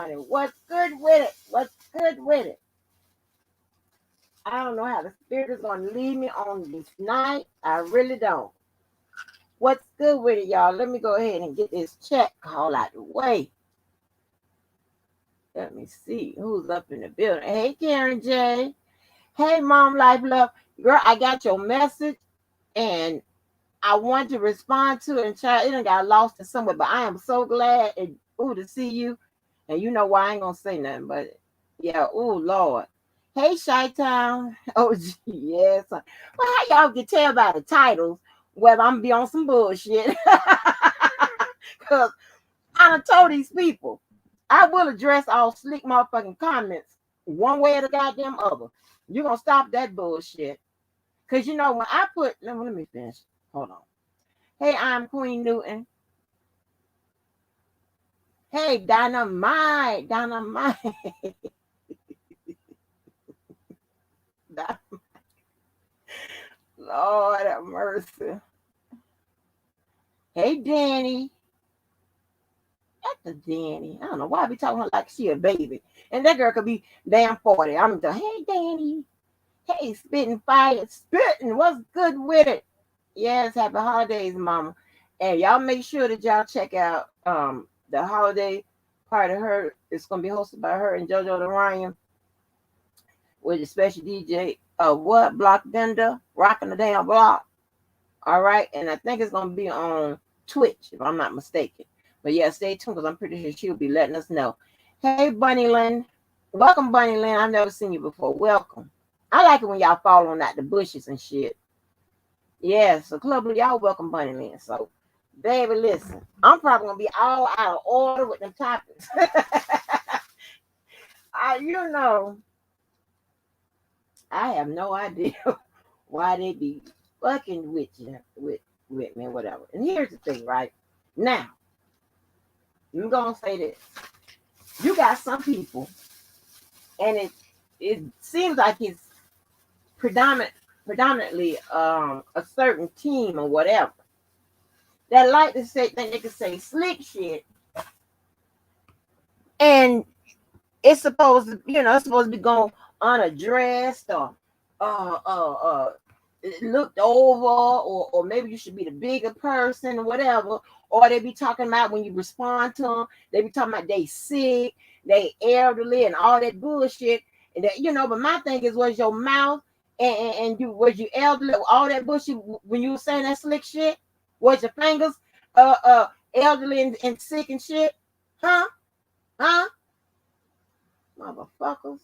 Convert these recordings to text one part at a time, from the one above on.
honey. What's good with it? What's good with it? I don't know how the spirit is going to lead me on this night. I really don't. What's good with it, y'all? Let me go ahead and get this check call out the way. Let me see who's up in the building. Hey, Karen J. Hey, Mom Life Love. Girl, I got your message and I wanted to respond to it and try. It done got lost in somewhere, but I am so glad to see you. And you know why I ain't gonna say nothing, but yeah, oh Lord. Hey, Chi-Town. Oh, yes. Well, how y'all can tell by the titles whether I'm be on some bullshit? Because I done told these people I will address all slick motherfucking comments one way or the goddamn other. You're gonna stop that bullshit. Because you know, when I put, let me finish. Hold on. Hey, I'm Queen Newton. Hey, Dynamite. Lord have mercy. Hey, Danny. That's the Danny. I don't know why I be talking to her like she a baby. And that girl could be damn 40. I'm the, hey, Danny. Hey, Spitting Fire. Spitting. What's good with it? Yes, happy holidays, Mama. And y'all make sure that y'all check out the holiday part of her. It's going to be hosted by her and JoJo the Ryan with a special DJ of what? Block Vendor, rocking the damn block. All right. And I think it's going to be on Twitch, if I'm not mistaken. But yeah, stay tuned because I'm pretty sure she'll be letting us know. Hey, Bunny Lynn. Welcome, Bunny Lynn. I've never seen you before. Welcome. I like it when y'all fall on out the bushes and shit. Yeah, so Club, y'all welcome Bunny Lynn. So, baby, listen. I'm probably going to be all out of order with them topics. You know, I have no idea why they be fucking with you, with me, whatever. And here's the thing, right? Now, I'm going to say this. You got some people, and it seems like it's predominantly a certain team or whatever that like to say, think they can say slick shit, and it's supposed to, it's supposed to be going unaddressed or looked over, or maybe you should be the bigger person or whatever. Or they be talking about when you respond to them, they be talking about they sick, they elderly, and all that bullshit. And that, but my thing is, was your mouth and you was you elderly, all that bullshit when you were saying that slick shit? Was your fingers elderly and sick and shit? Huh? Motherfuckers.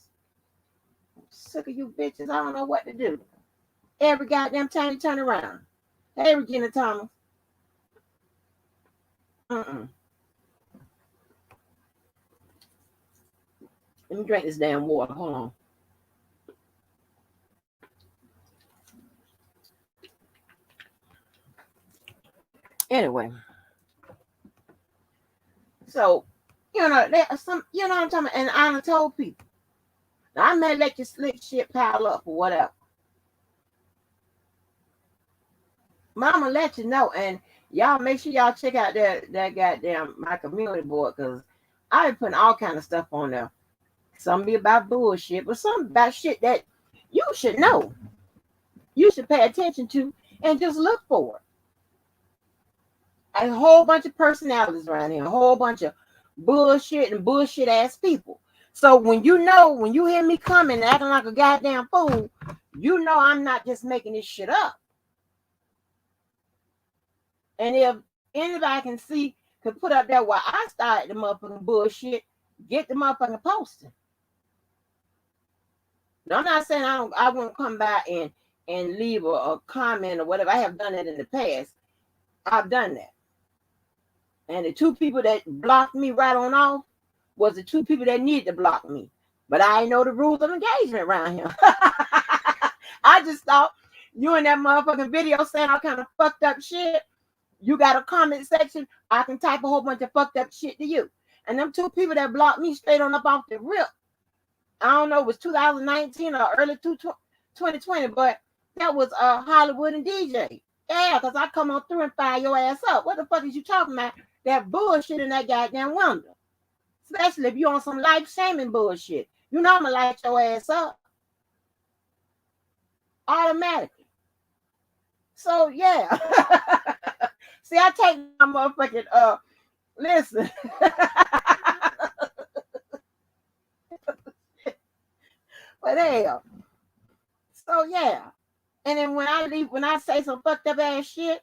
I'm sick of you bitches. I don't know what to do. Every goddamn time you turn around. Hey, Regina Thomas. Let me drink this damn water. Hold on. Anyway. So, there's some, what I'm talking about? And I told people. Now, I may let your slick shit pile up or whatever. Mama let you know, and y'all make sure y'all check out that goddamn my community board, because I be putting all kind of stuff on there. Some be about bullshit, but some about shit that you should know. You should pay attention to and just look for it. A whole bunch of personalities around here, a whole bunch of bullshit and bullshit ass people. So when you hear me coming and acting like a goddamn fool, you know I'm not just making this shit up. And if anybody can put up there where I started the motherfucking bullshit, get the motherfucking posting. Now, I'm not saying I won't come back and leave a comment or whatever. I have done that in the past. I've done that. And the two people that blocked me right on off was the two people that needed to block me. But I ain't know the rules of engagement around here. I just thought you in that motherfucking video saying all kind of fucked up shit. You got a comment section, I can type a whole bunch of fucked up shit to you. And them two people that blocked me straight on up off the rip, I don't know, it was 2019 or early 2020, but that was Hollywood and DJ. Yeah, because I come on through and fire your ass up. What the fuck is you talking about? That bullshit in that goddamn window. Especially if you're on some life shaming bullshit. You know I'm gonna light your ass up. Automatically. So yeah. See, I take my motherfucking listen. But hell. So yeah. And then when I leave, when I say some fucked up ass shit,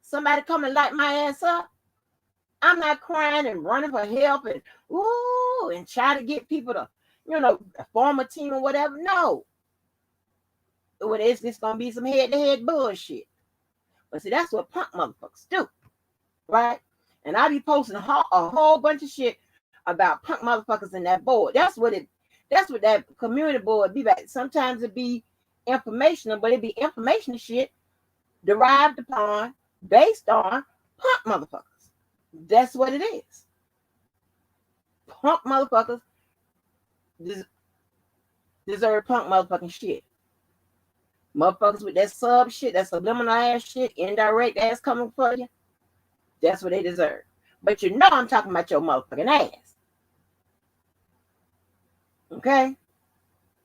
somebody come and light my ass up, I'm not crying and running for help and ooh and try to get people to, form a team or whatever. No. When it's just gonna be some head-to-head bullshit. But see, that's what punk motherfuckers do, right? And I be posting a whole bunch of shit about punk motherfuckers in that board. That's what that community board be like. Sometimes it be informational, but it be informational shit derived upon, based on punk motherfuckers. That's what it is. Punk motherfuckers deserve punk motherfucking shit. Motherfuckers with that sub shit, that subliminal ass shit, indirect ass coming for you, that's what they deserve. But you know I'm talking about your motherfucking ass. Okay?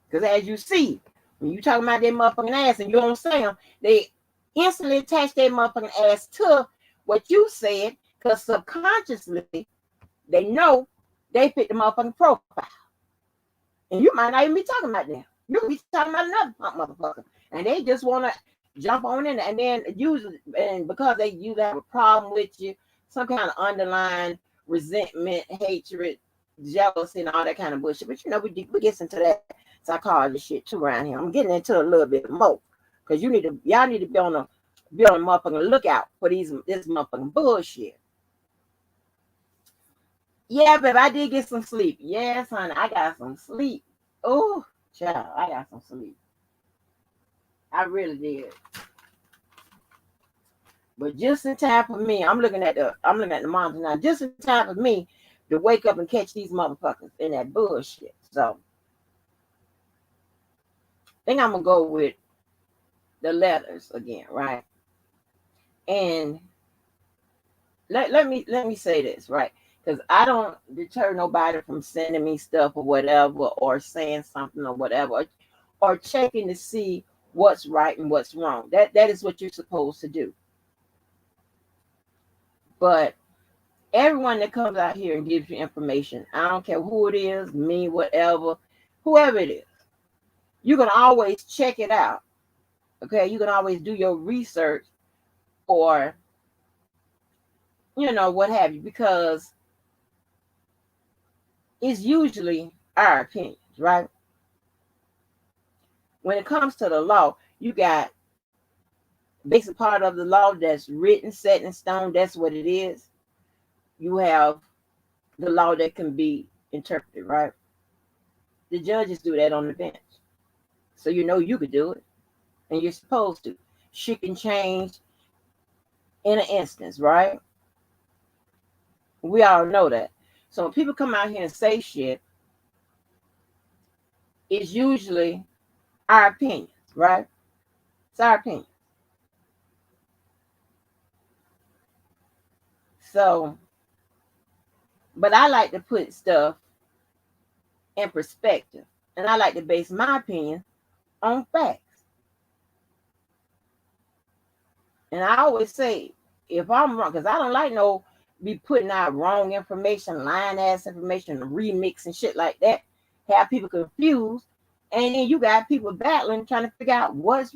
Because as you see, when you talking about their motherfucking ass and you don't say them, they instantly attach their motherfucking ass to what you said, because subconsciously they know they fit the motherfucking profile. And you might not even be talking about them. You'll be talking about another punk motherfucker. And they just want to jump on in, and then usually, and because they usually have a problem with you, some kind of underlying resentment, hatred, jealousy, and all that kind of bullshit. But we get into that psychology shit too around here. I'm getting into a little bit more because y'all need to be on a motherfucking lookout for this motherfucking bullshit. Yeah, babe, I did get some sleep. Yes, honey, I got some sleep. Oh, child, I got some sleep. I really did. But just in time for me, I'm looking at the monitor now. Just in time for me to wake up and catch these motherfuckers in that bullshit. So I think I'm gonna go with the letters again, right? And let me say this, right? Because I don't deter nobody from sending me stuff or whatever, or saying something or whatever, or checking to see what's right and what's wrong. That is what you're supposed to do. But everyone that comes out here and gives you information, I don't care who it is, me, whatever, whoever it is, you can always check it out. Okay, you can always do your research, or what have you, because it's usually our opinions, right? When it comes to the law, you got basic part of the law that's written, set in stone. That's what it is. You have the law that can be interpreted, right? The judges do that on the bench. So you could do it, and you're supposed to. Shit can change in an instance, right? We all know that. So when people come out here and say shit, it's usually our opinions, right? It's our opinion. So, but I like to put stuff in perspective, and I like to base my opinion on facts. And I always say, if I'm wrong, because I don't like be putting out wrong information, lying ass information, remix and shit like that, have people confused, and then you got people battling trying to figure out what's,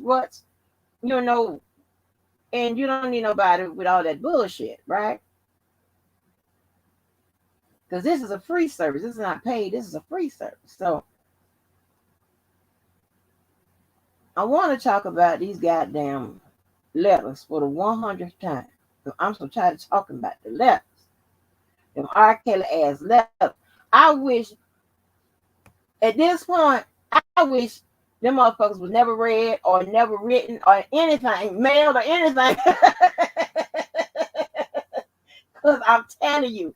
and you don't need nobody with all that bullshit, right? Because this is a free service. This is not paid. This is a free service. So I want to talk about these goddamn letters for the 100th time. I'm so tired of talking about the letters. Them R. Kelly ass letters. I wish, at this point, I wish them motherfuckers was never read or never written or anything, mailed or anything. Because I'm telling you,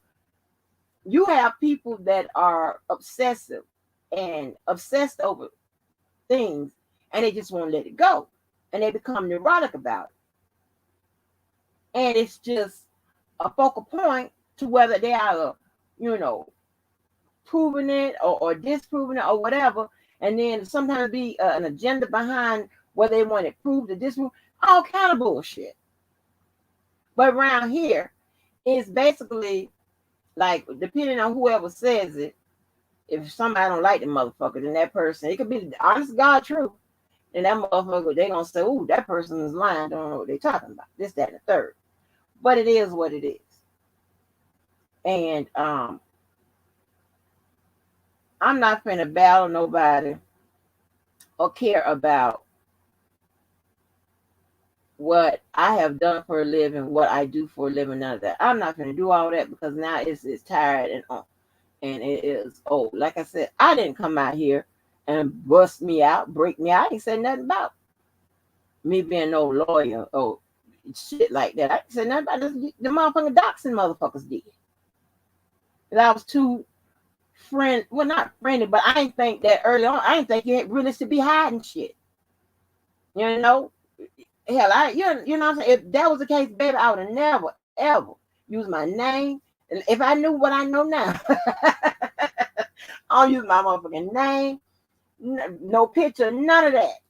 you have people that are obsessive and obsessed over things, and they just won't let it go. And they become neurotic about it. And it's just a focal point to whether they are you know, proving it or disproving it or whatever. And then sometimes be an agenda behind whether they want it proved or disproved, all kind of bullshit. But around here, it's basically like, depending on whoever says it, if somebody don't like the motherfucker, then that person, it could be the honest God truth. And that motherfucker, they gonna say, "Ooh, that person is lying. Don't know what they're talking about." This, that, and the third. But it is what it is. And I'm not finna battle nobody or care about what I have done for a living, what I do for a living, none of that. I'm not gonna do all that because now it's tired and on, and it is old. Like I said, I didn't come out here and bust me out, break me out. I ain't said nothing about me being no lawyer or shit like that. I ain't said nothing about this. The motherfucking doxing motherfuckers did. And I was too well, not friendly, but I didn't think that early on. I didn't think you really should be hiding shit. You know? Hell, you know what I'm saying? If that was the case, baby, I would have never, ever used my name. And if I knew what I know now, I don't use my motherfucking name, no picture, none of that.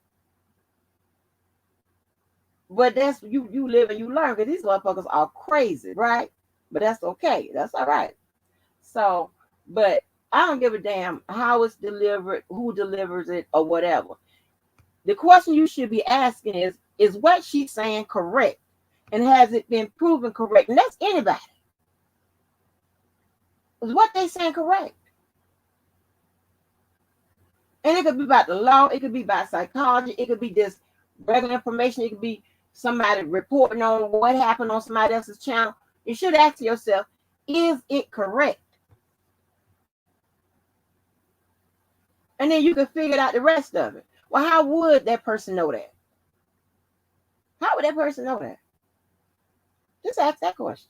But that's you live and you learn, because these motherfuckers are crazy, right? But that's okay. That's all right. So, but I don't give a damn how it's delivered, who delivers it, or whatever. The question you should be asking is what she's saying correct? And has it been proven correct? And that's anybody. Is what they saying correct? And it could be about the law. It could be about psychology. It could be just regular information. It could be somebody reporting on what happened on somebody else's channel. You should ask yourself, is it correct? And then you can figure out the rest of it. Well, how would that person know that? How would that person know that? Just ask that question.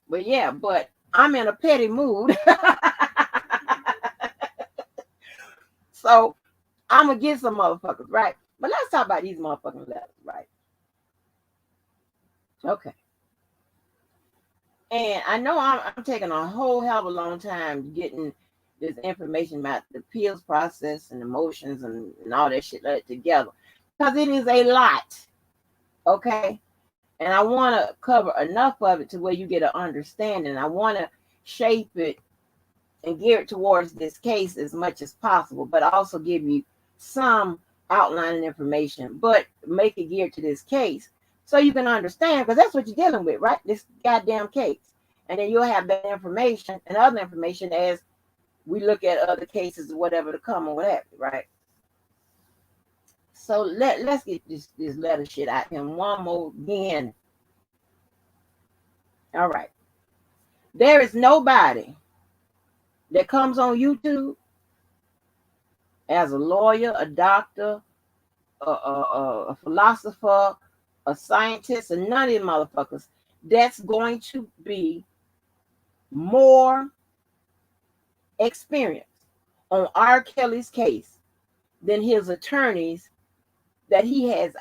But yeah, but I'm in a petty mood. So I'm going to get some motherfuckers, right? But let's talk about these motherfucking letters, right? Okay. And I know I'm taking a whole hell of a long time getting this information about the appeals process and emotions and all that shit together, because it is a lot. Okay. And I want to cover enough of it to where you get an understanding. I want to shape it and gear it towards this case as much as possible, but also give you some outlining information, but make it geared to this case so you can understand, because that's what you're dealing with, right? This goddamn case. And then you'll have that information and other information as we look at other cases or whatever to come or whatever, right? So let's get this letter shit out here one more again. All right. There is nobody that comes on YouTube as a lawyer, a doctor, a philosopher, a scientist, and none of these motherfuckers that's going to be more experienced on R. Kelly's case than his attorneys that he has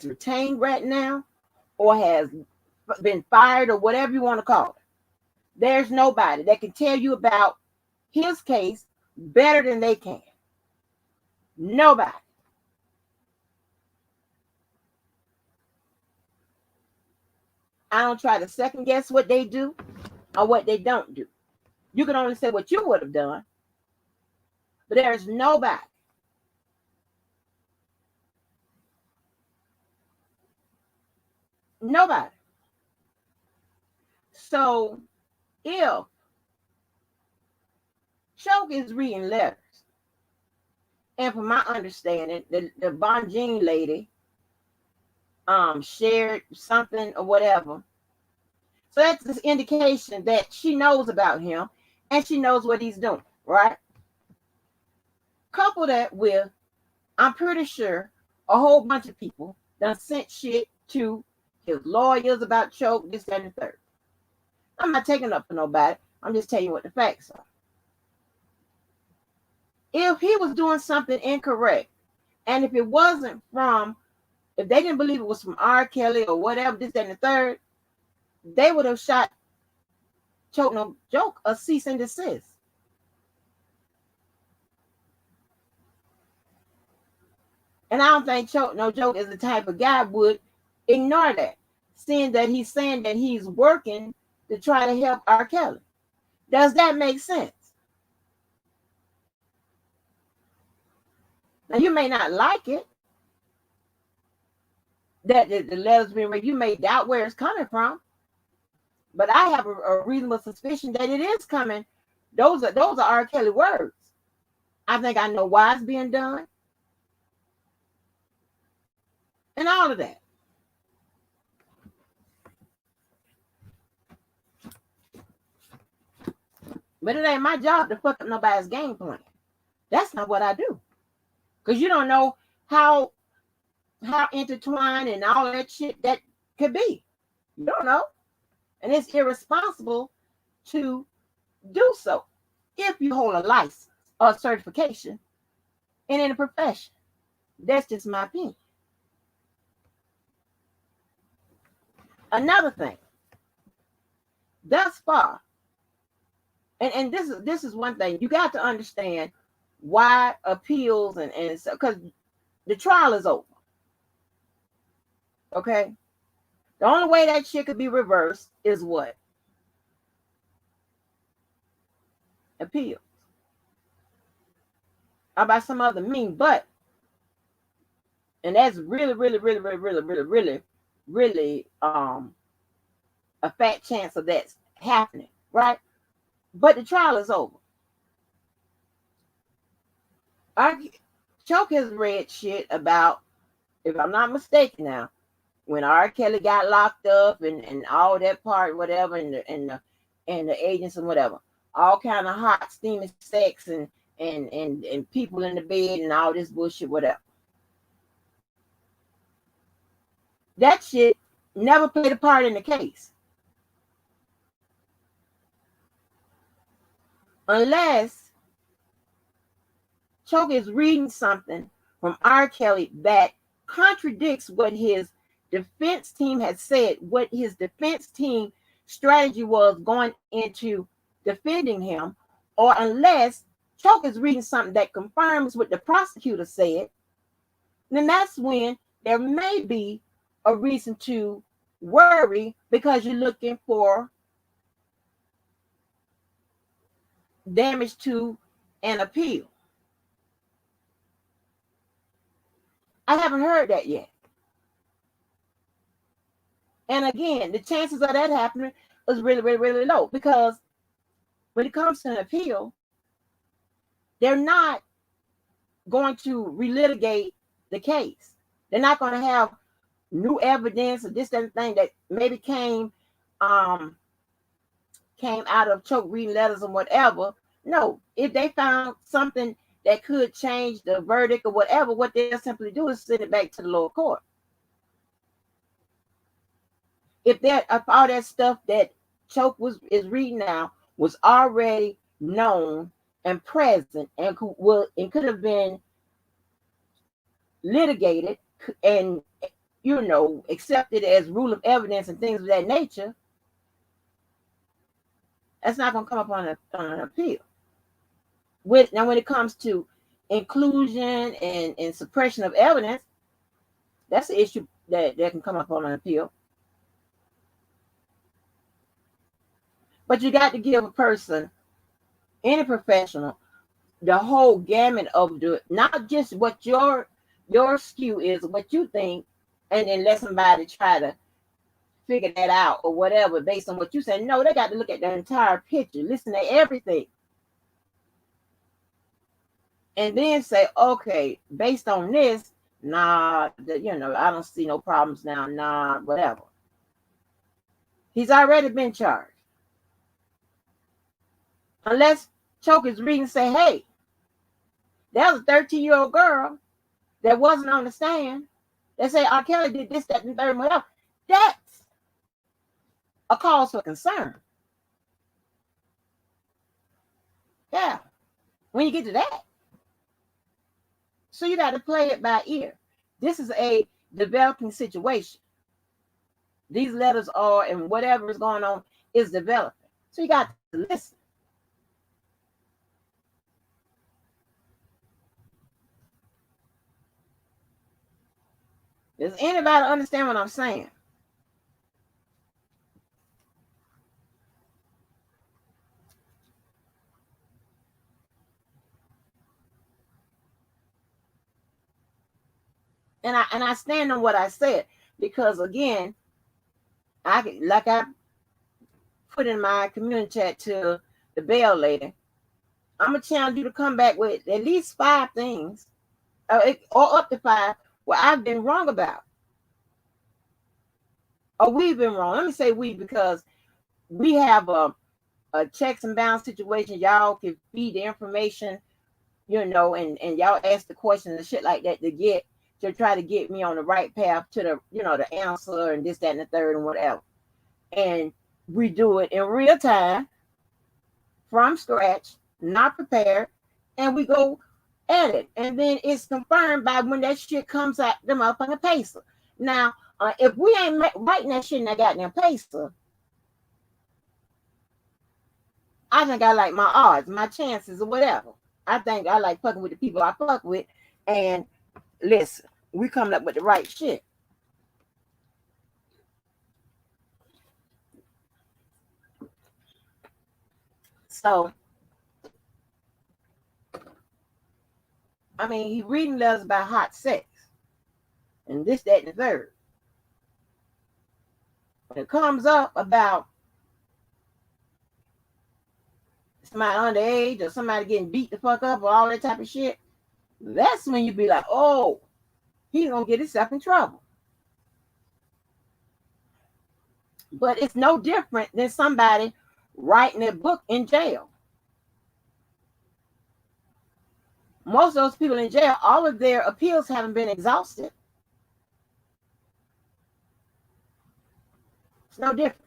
retained right now or has been fired or whatever you want to call it. There's nobody that can tell you about his case better than they can. Nobody. I don't try to second guess what they do or what they don't do. You can only say what you would have done, but there's nobody. Nobody. So if Choke is reading letters, and from my understanding, the Bonjean lady shared something or whatever. So that's this indication that she knows about him and she knows what he's doing, right? Couple that with, I'm pretty sure a whole bunch of people done sent shit to his lawyers about Choke, this, that, and the third. I'm not taking up for nobody. I'm just telling you what the facts are. If he was doing something incorrect, and if it wasn't from, if they didn't believe it was from R. Kelly or whatever, this, that, and the third, they would have shot Choke No Joke a cease and desist. And I don't think Choke No Joke is the type of guy would ignore that, seeing that he's saying that he's working to try to help R. Kelly. Does that make sense? Now, you may not like it, that the letters being read, you may doubt where it's coming from, but I have a reasonable suspicion that it is coming. Those are R. Kelly words. I think I know why it's being done, and all of that. But it ain't my job to fuck up nobody's game plan. That's not what I do, because you don't know how intertwined and all that shit that could be. You don't know, and it's irresponsible to do so if you hold a license or a certification in any profession. That's just my opinion. Another thing, thus far, and this is one thing you got to understand why appeals and because the trial is over. Okay, the only way that shit could be reversed is what? Appeals. How about some other mean? But, and that's really a fat chance of that happening, right? But the trial is over. Choke has read shit about, if I'm not mistaken now, when R. Kelly got locked up and all that part, whatever, and the agents and whatever, all kind of hot, steamy sex and people in the bed and all this bullshit, whatever. That shit never played a part in the case. Unless Choke is reading something from R. Kelly that contradicts what his defense team had said, what his defense team strategy was going into defending him, or unless Choke is reading something that confirms what the prosecutor said, then that's when there may be a reason to worry, because you're looking for damage to an appeal. I haven't heard that yet. And again, the chances of that happening is really low, because when it comes to an appeal, they're not going to relitigate the case. They're not going to have new evidence or this and thing that maybe came out of Choke reading letters and whatever. No, if they found something that could change the verdict or whatever, what they'll simply do is send it back to the lower court. If all that stuff that Choke is reading now was already known and present and could have been litigated and accepted as rule of evidence and things of that nature, that's not going to come up on an appeal. Now, when it comes to inclusion and suppression of evidence, that's an issue that can come up on an appeal. But you got to give a person, any professional, the whole gamut of not just what your skew is, what you think, and then let somebody try to figure that out or whatever based on what you say. No, they got to look at the entire picture, listen to everything, and then say, okay, based on this, I don't see no problems now, whatever. He's already been charged. Unless Choke is reading and say, hey, that was a 13-year-old girl that wasn't on the stand. They say R. Kelly did this, that, and third, whatever. That's a cause for concern. Yeah. When you get to that. So you got to play it by ear. This is a developing situation. these letters are, and whatever is going on is developing. So you got to listen. Does anybody understand what I'm saying? And I stand on what I said, because again, I put in my community chat to the Bell lady, I'm gonna challenge you to come back with at least 5 things, or up to 5, where I've been wrong about, or we've been wrong. Let me say we, because we have a checks and balance situation. Y'all can feed the information, and y'all ask the questions and shit like that to try to get me on the right path to the answer and this, that, and the third and whatever. And we do it in real time, from scratch, not prepared, and we go at it. And then it's confirmed by when that shit comes out the motherfucking pacer. Now, if we ain't writing that shit in that goddamn pacer, I think I like my odds, my chances, or whatever. I think I like fucking with the people I fuck with. And listen, we coming up with the right shit. So, I mean, he reading letters about hot sex and this, that, and the third. When it comes up about somebody underage or somebody getting beat the fuck up or all that type of shit, that's when you be like, oh, he's gonna get himself in trouble. But it's no different than somebody writing a book in jail. Most of those people in jail, all of their appeals haven't been exhausted. It's no difference.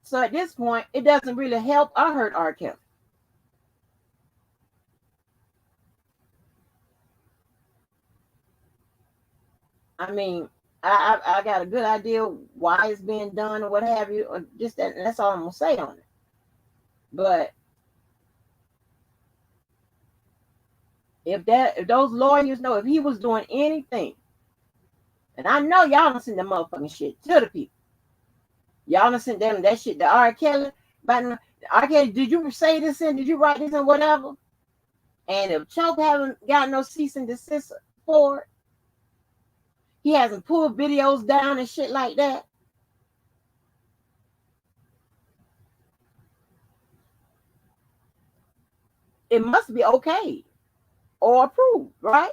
So at this point, it doesn't really help or hurt R. Kelly. I mean, I got a good idea why it's being done or what have you, or just that, and that's all I'm gonna say on it. But if those lawyers know, if he was doing anything, and I know y'all don't send that motherfucking shit to the people. Y'all don't send them that shit to R. Kelly. But R. Kelly, did you say this and did you write this and whatever? And if Choke haven't got no cease and desist for it, he hasn't pulled videos down and shit like that, it must be okay or approved, right?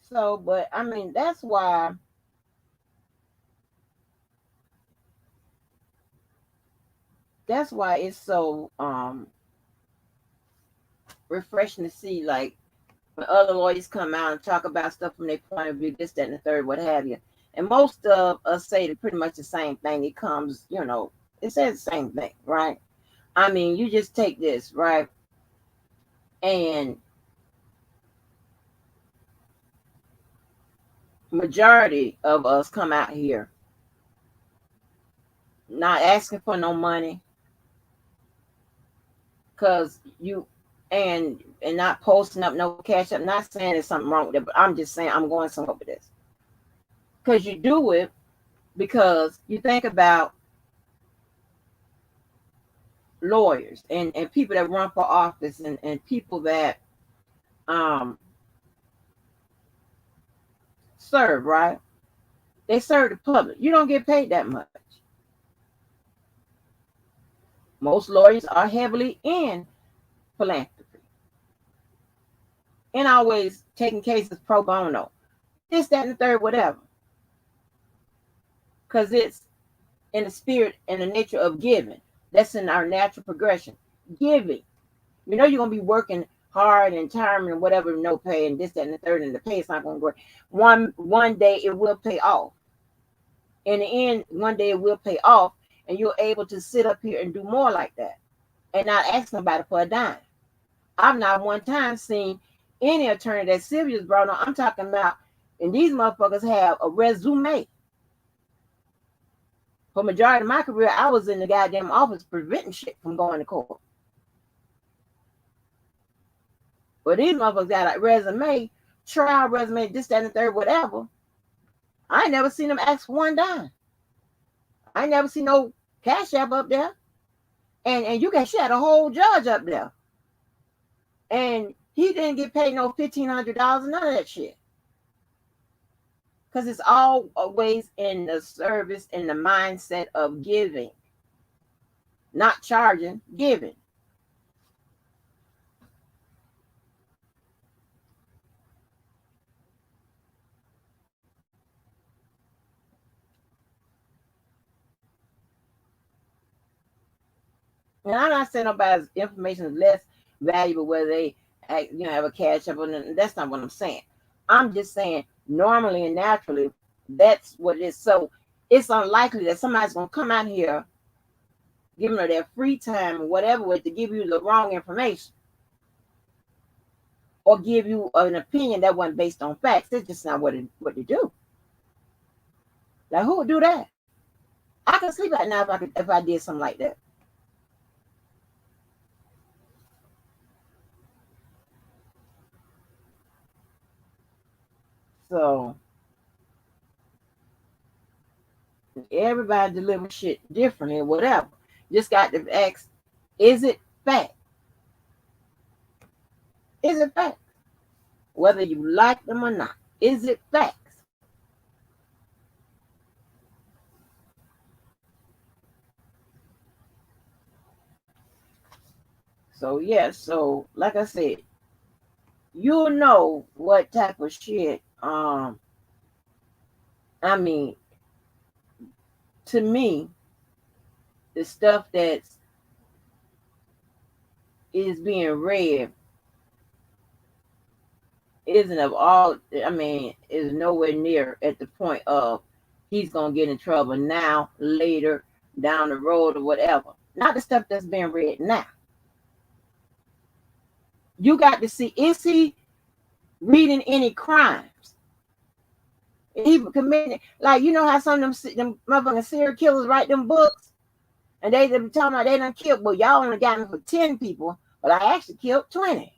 So, but I mean, that's why it's so refreshing to see, like, when other lawyers come out and talk about stuff from their point of view, this, that, and the third, what have you. And most of us say pretty much the same thing. It comes, it says the same thing, right? I mean, you just take this, right? And majority of us come out here not asking for no money, because you and not posting up no cash up. Not saying there's something wrong with it, but I'm just saying I'm going somewhere with this. Because you do it because you think about lawyers and people that run for office and people that serve, right? They serve the public. You don't get paid that much. Most lawyers are heavily in philanthropy and always taking cases pro bono, this, that, and the third, whatever. Because it's in the spirit and the nature of giving. That's in our natural progression. Giving. You're going to be working hard and tiring and whatever, no pay and this, that, and the third, and the pay is not going to work. One day it will pay off. In the end, one day it will pay off, and you're able to sit up here and do more like that and not ask nobody for a dime. I've not one time seen any attorney that Sylvia's brought on. I'm talking about, and these motherfuckers have a resume. For majority of my career, I was in the goddamn office preventing shit from going to court. But these motherfuckers got a resume, trial resume, this, that, and the third, whatever. I ain't never seen them ask for one dime. I ain't never seen no cash app up there. And you got, she had a whole judge up there. And he didn't get paid no $1,500, none of that shit. Because it's always in the service, in the mindset of giving. Not charging, giving. And I'm not saying nobody's information is less valuable whether they have a cash up, and that's not what I'm saying. I'm just saying normally and naturally that's what it is. So it's unlikely that somebody's gonna come out here giving her their free time or whatever way to give you the wrong information or give you an opinion that wasn't based on facts. That's just not what they do. Like, who would do that? I could sleep at night if I did something like that. So everybody delivers shit differently or whatever. Just got to ask, is it fact? Is it fact? Whether you like them or not, is it facts? So yeah, so like I said, you'll know what type of shit. I mean, to me, the stuff that is being read isn't of all. I mean, is nowhere near at the point of he's gonna get in trouble now, later, down the road, or whatever. Not the stuff that's being read now. You got to see, is he reading any crimes? He committed, like, you know how some of them motherfucking serial killers write them books, and they talking about they done killed, well, y'all only got me for 10 people, but I actually killed 20.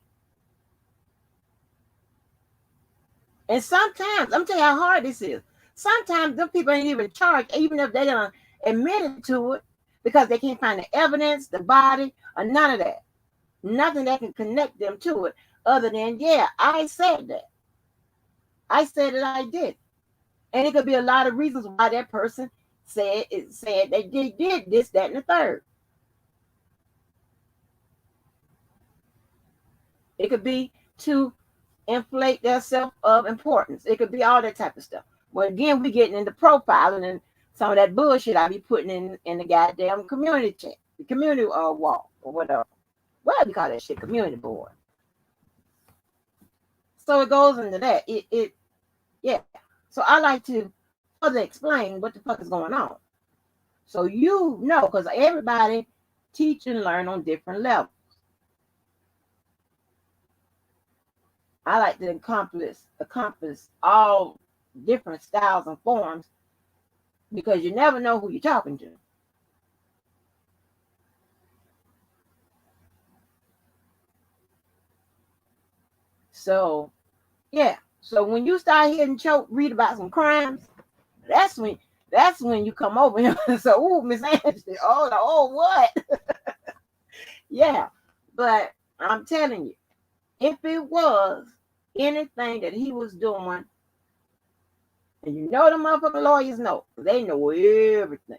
And sometimes, I'm telling you how hard this is. Sometimes them people ain't even charged, even if they done admitted to it, because they can't find the evidence, the body, or none of that. Nothing that can connect them to it other than, yeah, I said that. I said that I did. And it could be a lot of reasons why that person said that they did this, that, and the third. It could be to inflate their self of importance. It could be all that type of stuff. Well, again, we getting into profiling and some of that bullshit I be putting in the goddamn community chat, the community wall or whatever. What do you call that shit? Community board. So it goes into that. Yeah. So I like to further explain what the fuck is going on. So you know, because everybody teach and learn on different levels. I like to encompass all different styles and forms because you never know who you're talking to. So, yeah. So when you start hearing Choke read about some crimes, that's when you come over here and say, "Oh, Miss Angie, oh, what?" Yeah, but I'm telling you, if it was anything that he was doing, and you know the motherfucking lawyers know, they know everything.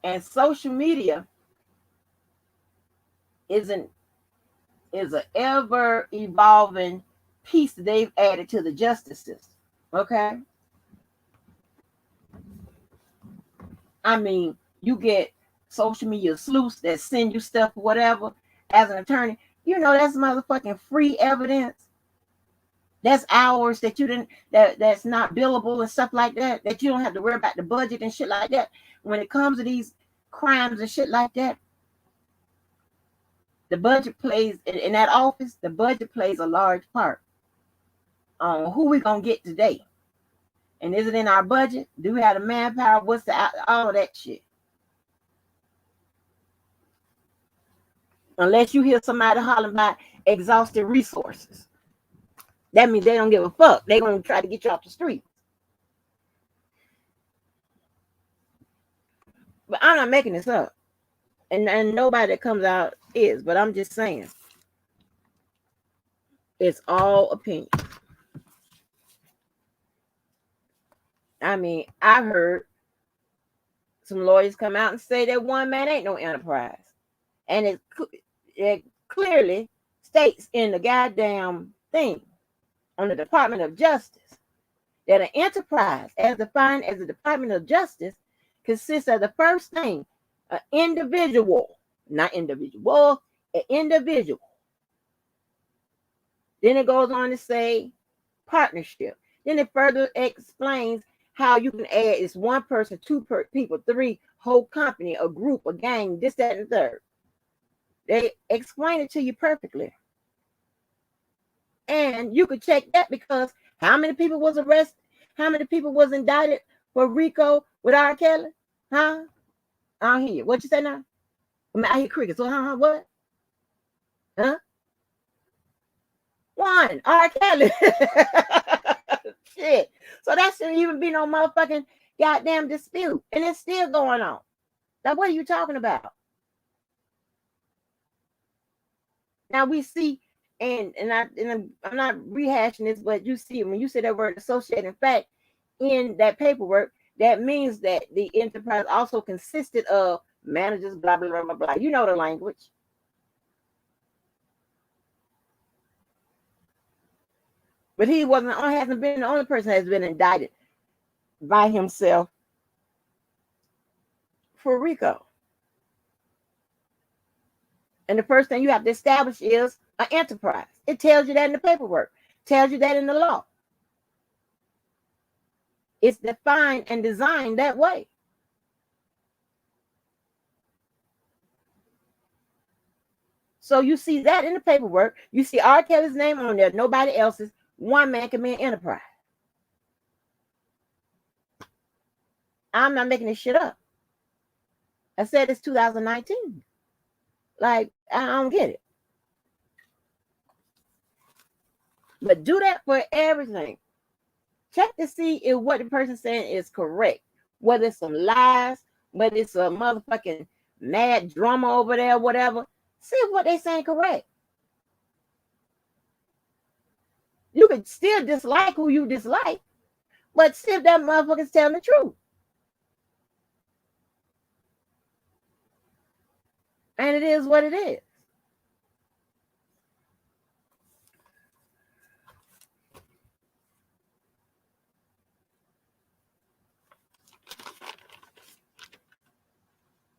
And social media is an ever evolving piece that they've added to the justice system. Okay. I mean, you get social media sleuths that send you stuff or whatever as an attorney, you know that's motherfucking free evidence. That's hours that you didn't that's not billable and stuff like that, that you don't have to worry about the budget and shit like that. When it comes to these crimes and shit like that, the budget plays in that office, the budget plays a large part on who we gonna get today. And is it in our budget? Do we have the manpower? What's the all of that shit? Unless you hear somebody hollering about exhausted resources, that means they don't give a fuck. They're gonna try to get you off the street. But I'm not making this up. And nobody that comes out is, but I'm just saying. It's all opinion. I mean, I've heard some lawyers come out and say that one man ain't no enterprise. And it clearly states in the goddamn thing on the Department of Justice that an enterprise, as defined as the Department of Justice, consists of the first thing, an individual, not individual, an individual. Then it goes on to say partnership. Then it further explains how you can add it's one person, two people, three, whole company, a group, a gang, this, that, and the third. They explain it to you perfectly. And you could check that because how many people was arrested? How many people was indicted for RICO with R. Kelly? Huh? I don't hear you. What you say now? I hear crickets. So, what? Huh? One. R. Kelly. Shit. So that shouldn't even be no motherfucking goddamn dispute. And it's still going on. Now, what are you talking about? Now we see, and I'm not rehashing this, but you see when you say that word associating fact in that paperwork, that means that the enterprise also consisted of managers, blah, blah, blah, blah, blah. You know the language. But he hasn't been the only person that has been indicted by himself for RICO. And the first thing you have to establish is an enterprise. It tells you that in the paperwork. Tells you that in the law. It's defined and designed that way. So you see that in the paperwork. You see R. Kelly's name on there, nobody else's. One man can be an enterprise. I'm not making this shit up. I said it's 2019. Like, I don't get it. But do that for everything. Check to see if what the person's saying is correct. Whether it's some lies, whether it's a motherfucking mad drama over there, whatever. See if what they're saying correct. You could still dislike who you dislike, but see if that motherfucker's telling the truth. And it is what it is.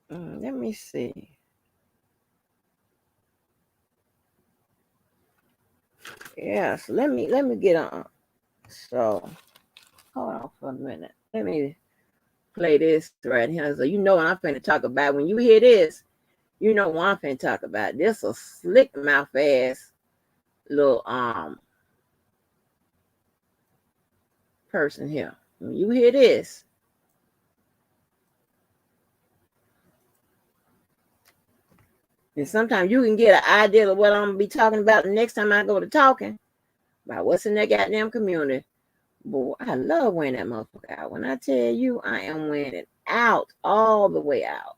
Let me see. Yeah, so let me get on. So hold on for a minute. Let me play this right here. So you know what I'm finna talk about. When you hear this, you know what I'm finna talk about. This a slick mouth ass little person here. When you hear this, and sometimes you can get an idea of what I'm gonna be talking about the next time I go to talking about what's in that goddamn community. Boy, I love wearing that motherfucker out. When I tell you, I am wearing it out, all the way out.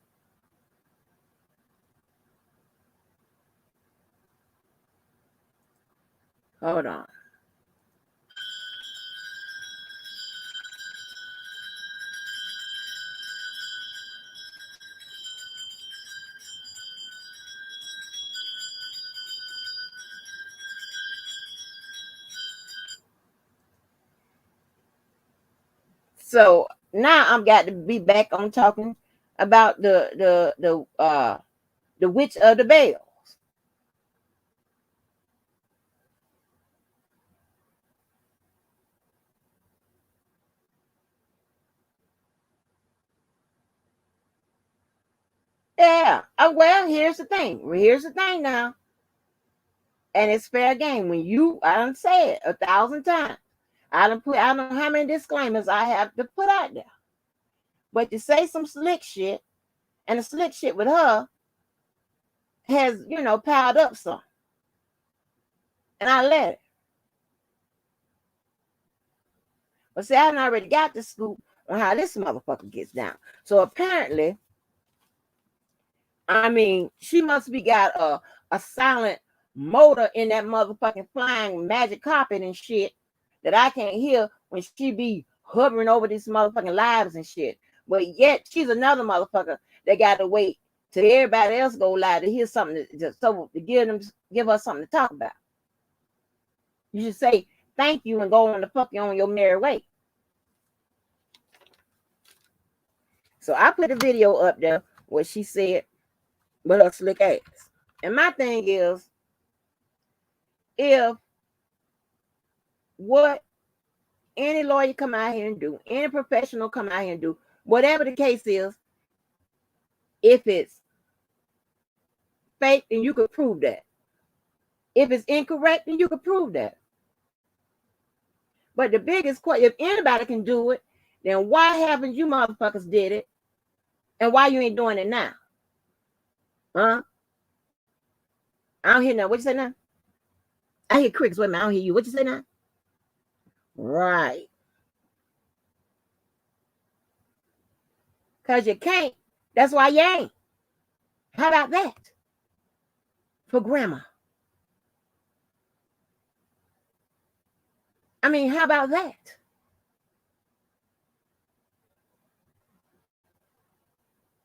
Hold on. So now I've got to be back on talking about the witch of the bells. Yeah. Oh, well, here's the thing. Here's the thing now. And it's fair game. When I done said 1,000 times. I don't know how many disclaimers I have to put out there. But to say some slick shit, and the slick shit with her has, piled up some. And I let it. But see, I done already got the scoop on how this motherfucker gets down. So apparently, I mean, she must be got a silent motor in that motherfucking flying magic carpet and shit that I can't hear when she be hovering over these motherfucking lives and shit. But yet she's another motherfucker that got to wait till everybody else go live to hear something to give us something to talk about. You should say thank you and go on the fuck on your merry way. So I put a video up there where she said with her slick ass. And my thing is, if what any lawyer come out here and do, any professional come out here and do, whatever the case is, if it's fake, then you could prove that. If it's incorrect, then you could prove that. But the biggest question, if anybody can do it, then why haven't you motherfuckers did it? And why you ain't doing it now? Huh? I don't hear now. What you say now? I hear crickets. Wait a minute, I don't hear you. What you say now? Right. Because you can't. That's why you ain't. How about that? For grandma. I mean, how about that?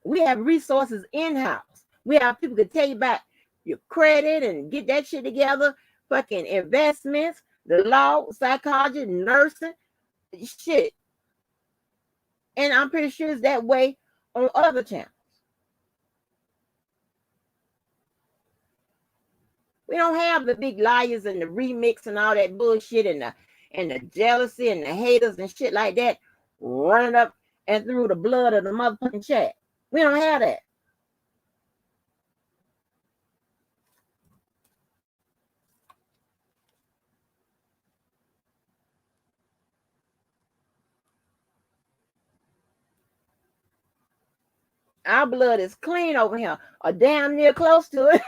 We have resources in-house. We have people to tell you about your credit and get that shit together. Fucking investments, the law, psychology, nursing, shit. And I'm pretty sure it's that way on other channels. We don't have the big liars and the remix and all that bullshit and the jealousy and the haters and shit like that running up and through the blood of the motherfucking chat. We don't have that. Our blood is clean over here, or damn near close to it.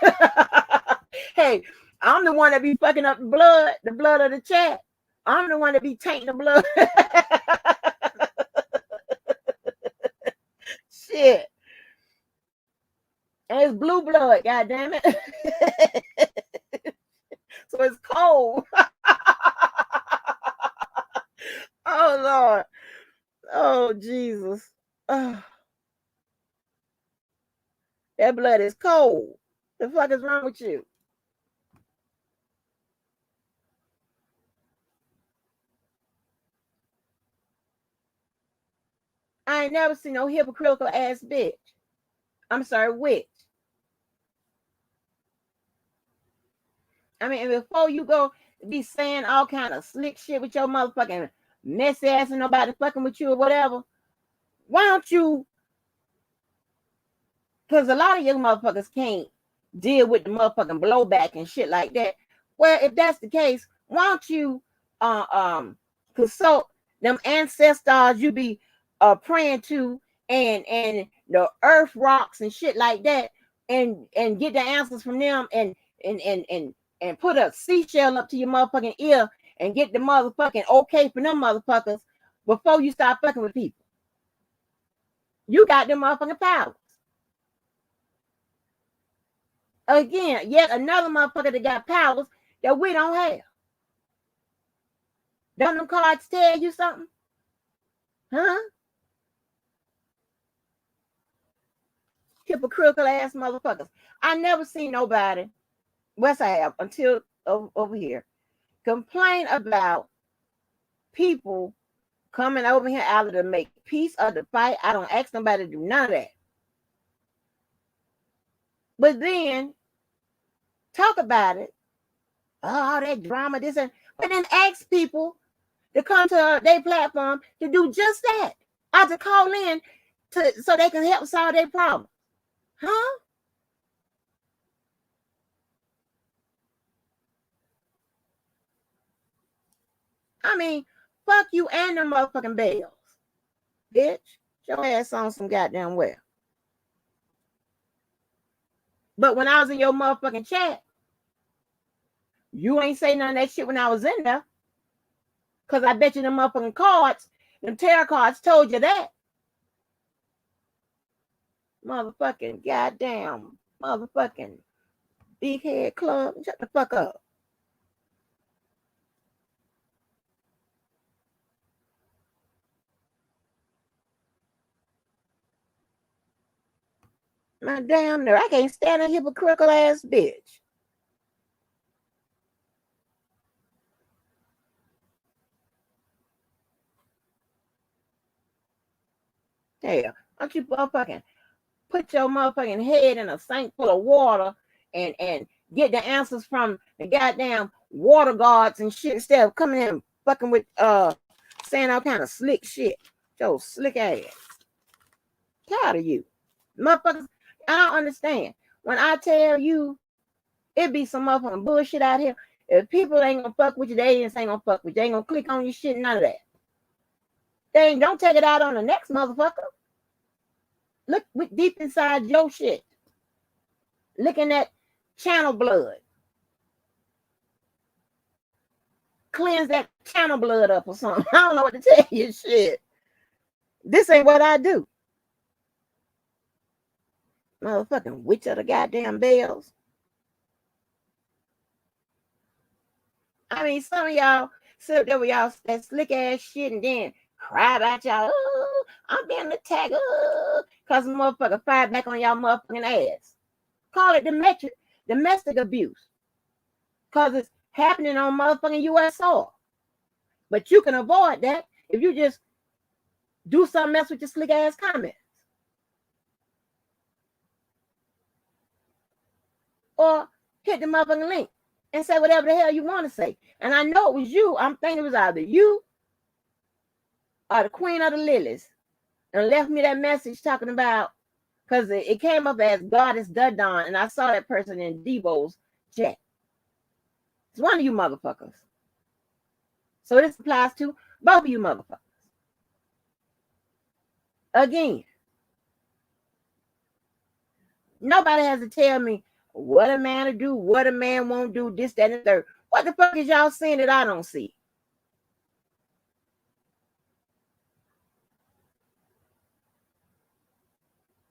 Hey, I'm the one that be fucking up the blood of the chat. I'm the one that be tainting the blood. Shit. And it's blue blood, goddamn it. So it's cold. Oh Lord. Oh Jesus. Oh, that blood is cold. The fuck is wrong with you? I ain't never seen no hypocritical ass bitch. I'm sorry, witch. I mean, before you go be saying all kind of slick shit with your motherfucking messy ass and nobody fucking with you or whatever, why don't you? Because a lot of you motherfuckers can't deal with the motherfucking blowback and shit like that. Well, if that's the case, why don't you consult them ancestors you be praying to and the earth rocks and shit like that and get the answers from them and put a seashell up to your motherfucking ear and get the motherfucking okay from them motherfuckers before you start fucking with people. You got them motherfucking powers. Again, yet another motherfucker that got powers that we don't have. Don't them cards tell you something? Huh? Hypocritical ass motherfuckers. I never seen nobody, West I have until over here, complain about people coming over here either to make peace or to fight. I don't ask nobody to do none of that. But then talk about it. Oh, that drama, this and but then ask people to come to their platform to do just that. Or to call in so they can help solve their problem. Huh? I mean, fuck you and them motherfucking bells. Bitch. Your ass on some goddamn well. But when I was in your motherfucking chat, you ain't say none of that shit when I was in there. Because I bet you them motherfucking cards, them tarot cards told you that. Motherfucking goddamn motherfucking big head club. Shut the fuck up. My damn nerve. I can't stand a hypocritical ass bitch. Hell, don't you motherfucking put your motherfucking head in a sink full of water and get the answers from the goddamn water guards and shit instead of coming in fucking with saying all kind of slick shit. Yo, slick ass. Tired of you. Motherfuckers, I don't understand. When I tell you it be some motherfucking bullshit out here, if people ain't gonna fuck with you, they ain't gonna fuck with you. They ain't gonna click on your shit, none of that. They ain't, don't take it out on the next motherfucker. Look deep inside your shit. Looking at channel blood. Cleanse that channel blood up or something. I don't know what to tell you. Shit. This ain't what I do. Motherfucking witch of the goddamn bells. I mean, some of y'all sit there with y'all that slick ass shit and then cry about y'all. Oh, I'm being attacked. Oh, because the motherfucker fired back on y'all motherfucking ass. Call it domestic abuse. Because it's happening on motherfucking U.S. soil. But you can avoid that if you just do something else with your slick ass comments. Or hit the motherfucking link and say whatever the hell you want to say. And I know it was you. I'm thinking it was either you or the Queen of the Lilies. And left me that message talking about, because it came up as Goddess Dudon, and I saw that person in Debo's chat. It's one of you motherfuckers. So this applies to both of you motherfuckers. Again, nobody has to tell me what a man to do, what a man won't do, this, that, and the third. What the fuck is y'all seeing that I don't see?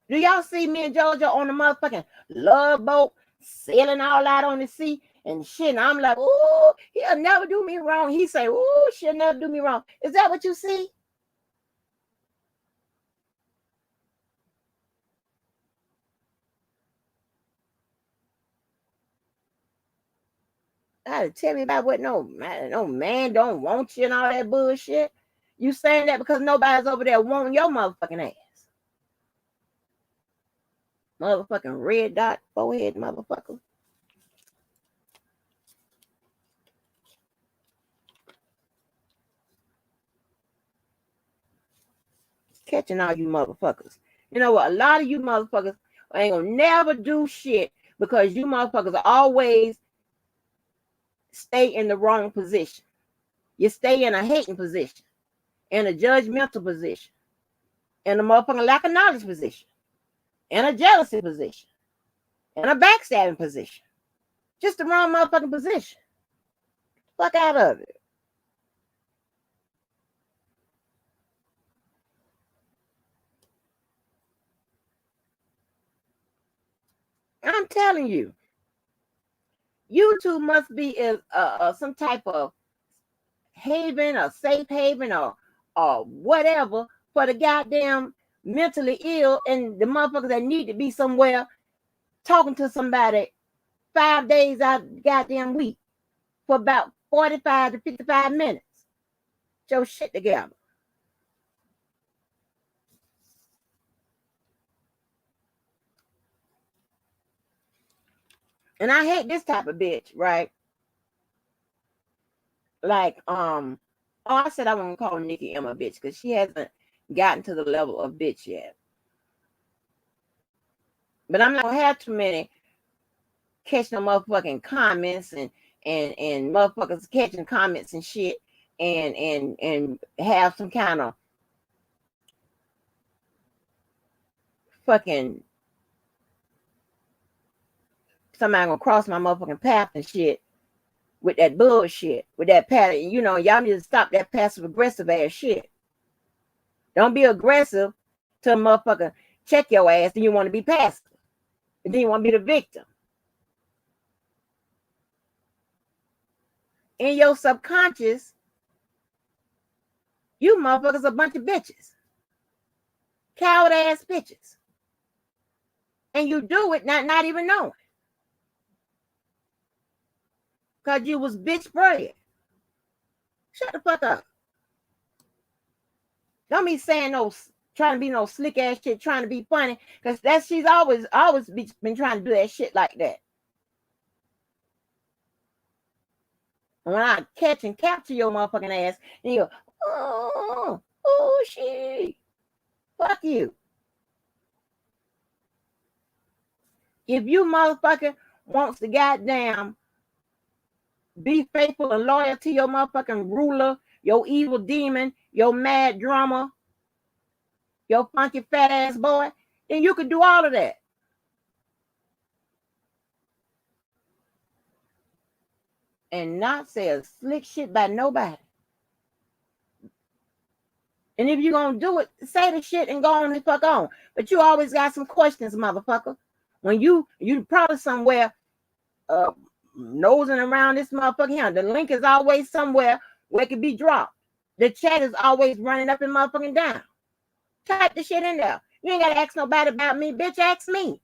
Do y'all see me and Georgia on the motherfucking love boat sailing all out on the sea and shit? And I'm like, ooh, he'll never do me wrong. He say, ooh, she'll never do me wrong. Is that what you see? Gotta tell me about what no man don't want you and all that bullshit. You saying that because nobody's over there wanting your motherfucking ass. Motherfucking red dot forehead motherfucker. Catching all you motherfuckers. You know what? A lot of you motherfuckers ain't gonna never do shit because you motherfuckers always stay in the wrong position. You stay in a hating position, in a judgmental position, in a motherfucking lack of knowledge position, in a jealousy position, in a backstabbing position. Just the wrong motherfucking position. Fuck out of it. I'm telling you, YouTube must be some type of haven or safe haven or whatever for the goddamn mentally ill and the motherfuckers that need to be somewhere talking to somebody 5 days out of the goddamn week for about 45 to 55 minutes. Get your shit together. And I hate this type of bitch, right? Like, oh, I said I won't call Nikki M a bitch because she hasn't gotten to the level of bitch yet. But I'm not gonna have too many catching no motherfucking comments and motherfuckers catching comments and shit and have some kind of fucking somebody gonna cross my motherfucking path and shit with that bullshit, with that pattern. You know, y'all need to stop that passive aggressive ass shit. Don't be aggressive to a motherfucker check your ass, then you want to be passive. And then you want to be the victim. In your subconscious, you motherfuckers a bunch of bitches. Coward ass bitches. And you do it not even knowing. Because you was bitch bred. Shut the fuck up. Don't be saying no, trying to be no slick ass shit, trying to be funny. Because she's always been trying to do that shit like that. And when I catch and capture your motherfucking ass, and you go, oh shit. Fuck you. If you motherfucker wants to goddamn be faithful and loyal to your motherfucking ruler, your evil demon, your mad drummer, your funky fat ass boy, then you can do all of that. And not say a slick shit by nobody. And if you're going to do it, say the shit and go on and fuck on. But you always got some questions, motherfucker. When you probably somewhere nosing around this motherfucker here. The link is always somewhere where it can be dropped. The chat is always running up and motherfucking down. Type the shit in there. You ain't got to ask nobody about me. Bitch, ask me.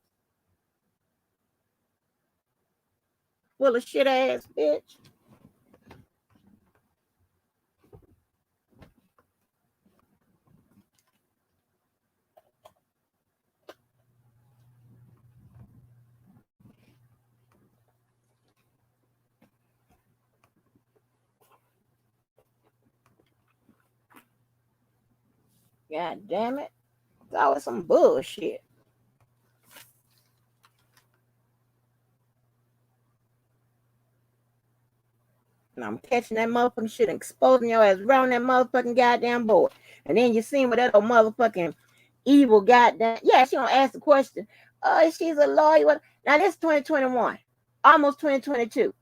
Full of shit ass bitch. God damn it. It's always some bullshit. And I'm catching that motherfucking shit and exposing your ass around that motherfucking goddamn board. And then you see what that old motherfucking evil goddamn. Yeah, she gonna ask the question. Oh, she's a lawyer. Now this 2021. Almost 2022.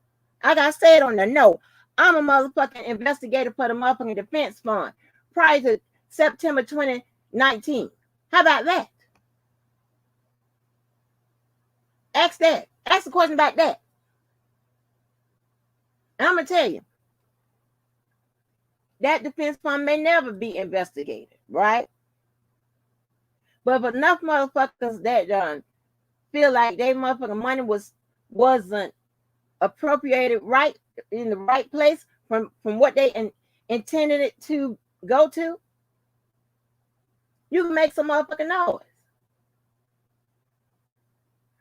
I gotta say it on the note. I'm a motherfucking investigator for the motherfucking defense fund prior to September 2019. How about that? Ask that. Ask the question about that. And I'm gonna tell you, that defense fund may never be investigated, right? But if enough motherfuckers that feel like their motherfucking money wasn't appropriated right in the right place from what they intended it to go to, you can make some motherfucking noise.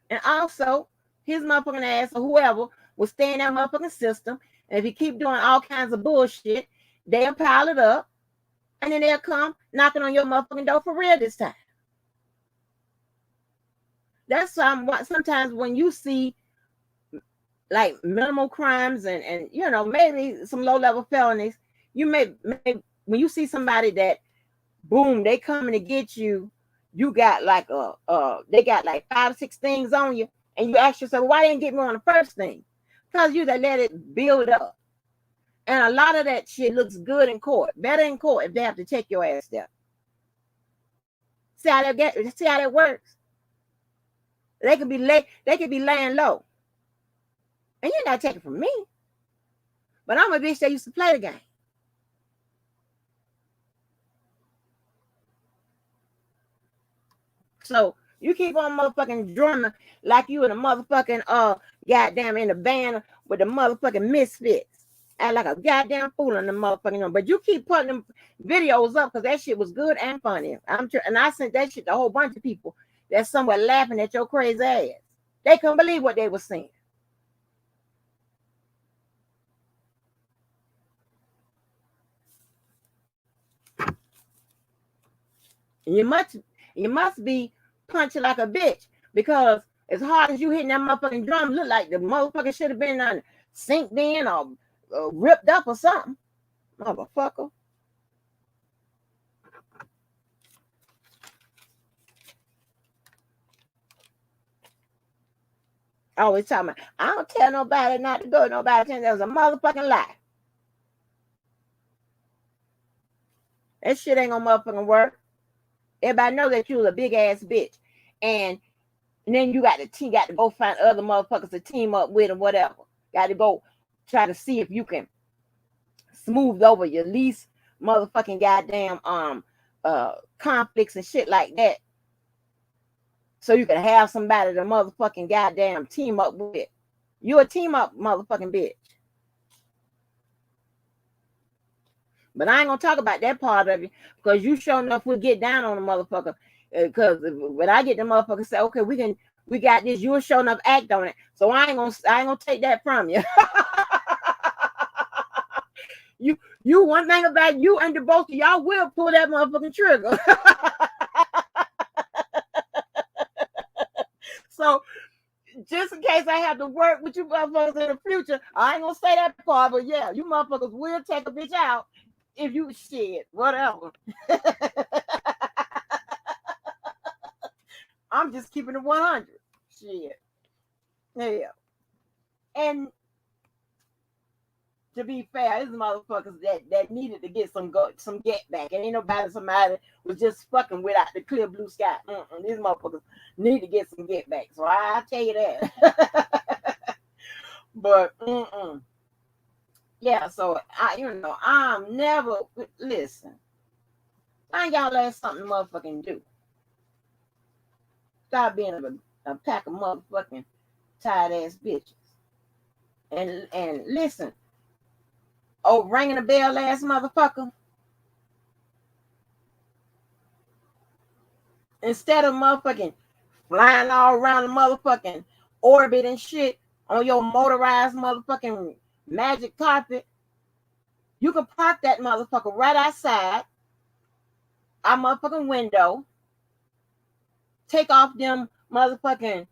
And also, his motherfucking ass or whoever will stay in that motherfucking system. And if you keep doing all kinds of bullshit, they'll pile it up. And then they'll come knocking on your motherfucking door for real this time. That's why sometimes when you see like minimal crimes and you know, maybe some low-level felonies, you may when you see somebody that boom, they coming to get you, you got like they got like 5 or 6 things on you, and you ask yourself, why they didn't get me on the first thing? Because you let it build up. And a lot of that shit looks good in court, better in court if they have to take your ass there. See how that works? They could be laying low. And you're not taking from me. But I'm a bitch that used to play the game. So you keep on motherfucking drumming like you in a motherfucking goddamn in a band with the motherfucking misfits. Act like a goddamn fool in the motherfucking room. But you keep putting them videos up because that shit was good and funny. And I sent that shit to a whole bunch of people that's somewhere laughing at your crazy ass. They couldn't believe what they were seeing. You must be punching like a bitch, because as hard as you hitting that motherfucking drum, look like the motherfucker should have been on synced in or ripped up or something. Motherfucker. Always talking about, I don't tell nobody not to go. Nobody tell that was a motherfucking lie. That shit ain't gonna motherfucking work. Everybody know that you was a big ass bitch. And then you got to go find other motherfuckers to team up with or whatever. Got to go try to see if you can smooth over your least motherfucking goddamn conflicts and shit like that. So you can have somebody to motherfucking goddamn team up with. You a team up motherfucking bitch. But I ain't gonna talk about that part of you, because you sure enough will get down on the motherfucker. Because when I get the motherfucker say, okay, we got this, you'll sure enough act on it. So I ain't gonna take that from you. you one thing about you and the both of y'all will pull that motherfucking trigger. So just in case I have to work with you motherfuckers in the future, I ain't gonna say that part, but yeah, you motherfuckers will take a bitch out if you shit, whatever. I'm just keeping it 100. Shit. Yeah. And to be fair, these motherfuckers that needed to get some get back. And ain't somebody was just fucking without the clear blue sky. These motherfuckers need to get some get back. So I'll tell you that. But yeah, so I'm never, listen. I ain't gotta let something motherfucking do. Stop being a pack of motherfucking tired ass bitches. And listen, ringing a bell ass motherfucker. Instead of motherfucking flying all around the motherfucking orbit and shit on your motorized motherfucking magic carpet, you can park that motherfucker right outside our motherfucking window, take off them motherfucking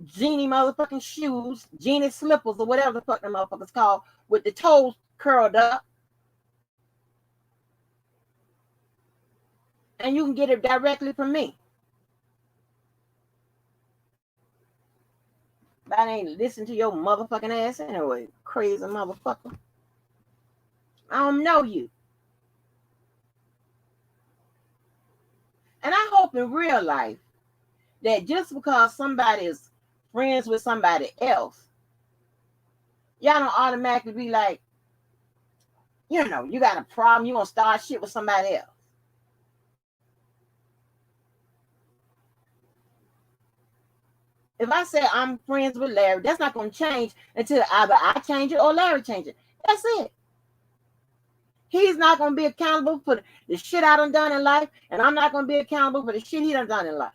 genie motherfucking shoes, genie slippers, or whatever the fuck them motherfuckers called, with the toes curled up, and you can get it directly from me. But I ain't listen to your motherfucking ass anyway, crazy motherfucker. I don't know you. And I hope in real life that just because somebody is friends with somebody else, y'all don't automatically be like, you got a problem, you gonna start shit with somebody else. If I say I'm friends with Larry, that's not gonna change until either I change it or Larry change it. That's it. He's not gonna be accountable for the shit I done in life, and I'm not gonna be accountable for the shit he done in life.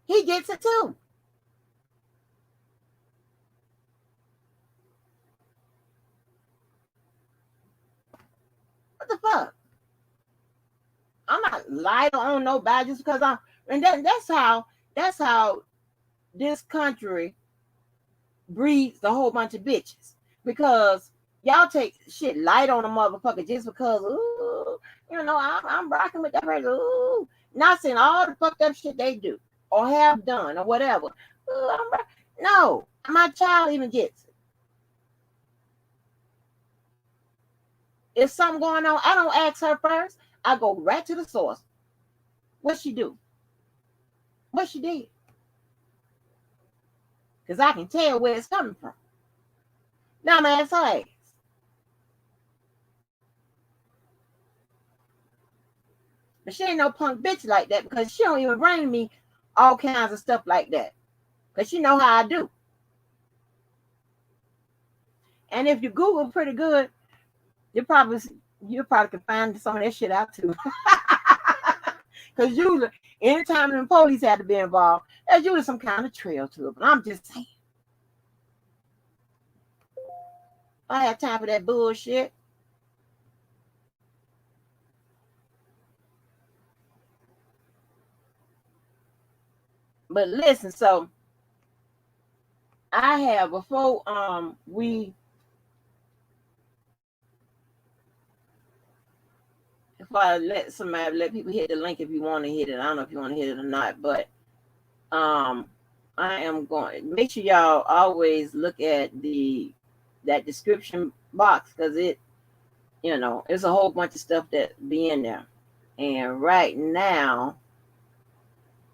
He gets it too. What the fuck? I'm not lying on nobody just because that's how this country breeds a whole bunch of bitches. Because y'all take shit light on a motherfucker just because, I'm rocking with that person. Ooh, not saying all the fucked up shit they do or have done or whatever. No, my child even gets it. If something going on, I don't ask her first. I go right to the source. What she do? What she did? Because I can tell where it's coming from. Now I'm ask her ass. But she ain't no punk bitch like that, because she don't even bring me all kinds of stuff like that. Because she know how I do. And if you Google pretty good, you probably can find some of that shit out too. Because usually, anytime the police had to be involved, there's usually some kind of trail to it. But I'm just saying. I have time for that bullshit. But listen, so I have before if I let people hit the link if you want to hit it. I don't know if you want to hit it or not, but I am going make sure y'all always look at that description box, because it, you know, it's a whole bunch of stuff that be in there. And right now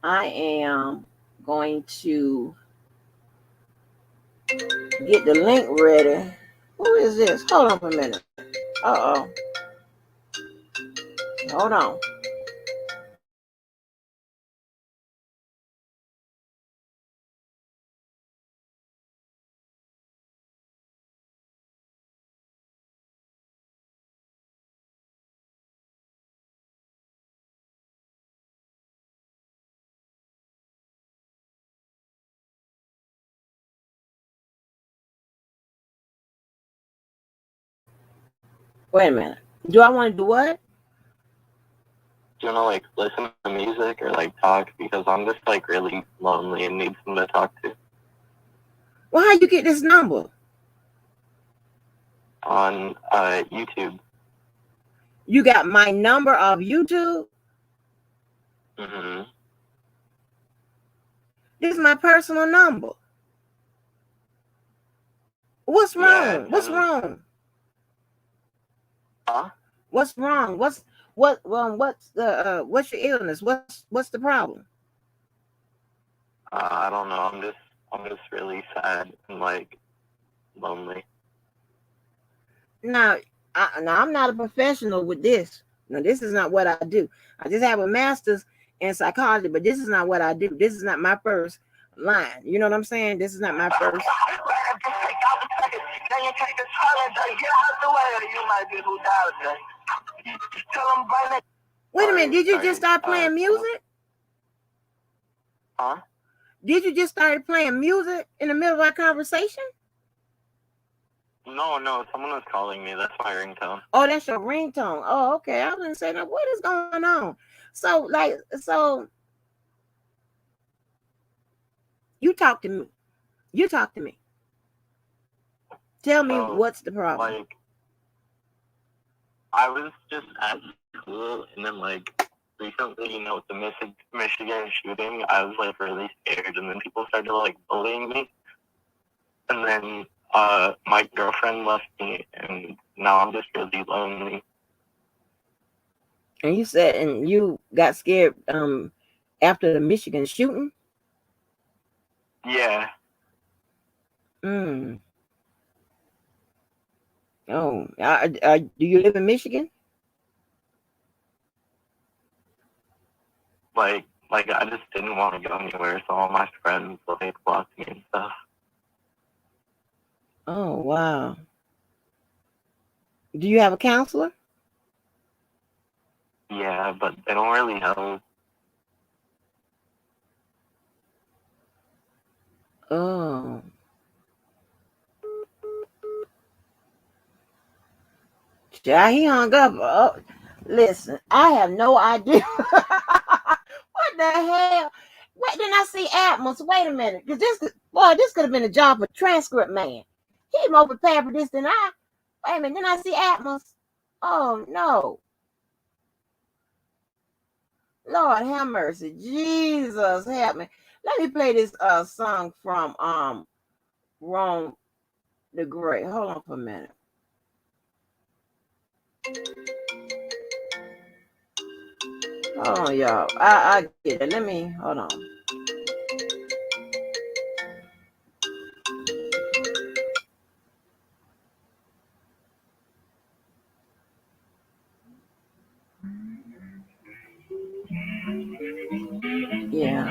I am going to get the link ready. Who is this? Hold on for a minute. Uh-oh. Hold on. Wait a minute. Do I want to do what? Do you want to like listen to music or like talk? Because I'm just like really lonely and need someone to talk to. Well, how you get this number? On YouTube. You got my number off YouTube? Mm-hmm. This is my personal number. What's wrong? Yeah, What's wrong? Huh? What's wrong? What's your illness? What's the problem? I don't know. I'm just really sad and like lonely. Now, I'm not a professional with this. No, this is not what I do. I just have a master's in psychology, but this is not what I do. This is not my first line. You know what I'm saying? This is not my first. Wait a minute. Did you just start playing music? Huh? Did you just start playing music in the middle of our conversation? No, someone was calling me. That's my ringtone. Oh, that's your ringtone. Oh, okay. I was gonna say, now what is going on? So you talk to me. You talk to me. Tell me what's the problem. Like, I was just at school, and then like recently, you know, with the Michigan shooting, I was like really scared, and then people started like bullying me, and then my girlfriend left me, and now I'm just really lonely. And you said, and you got scared after the Michigan shooting? Yeah. Oh, do you live in Michigan? Like I just didn't want to go anywhere, so all my friends like blocked me and stuff. Oh, wow. Do you have a counselor? Yeah, but they don't really help. Oh. Yeah, he hung up. Oh, listen, I have no idea. What the hell? Wait, then I see Atmos. Wait a minute. Because this could have been a job for transcript man. He more prepared for this than I. Wait a minute. Then I see Atmos. Oh, no. Lord have mercy. Jesus help me. Let me play this song from Ron the Great. Hold on for a minute. Hold on, y'all. I get it. Let me hold on. Yeah.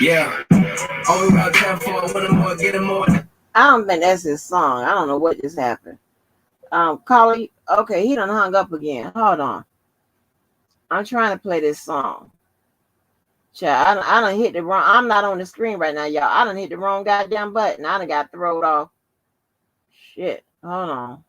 Yeah. All about time for I want more, get more. I don't think that's his song. I don't know what just happened. Caller, Okay, he done hung up again. Hold on. I'm trying to play this song. Child, I done hit the wrong. I'm not on the screen right now, y'all. I done hit the wrong goddamn button. I done got thrown off. Shit. Hold on.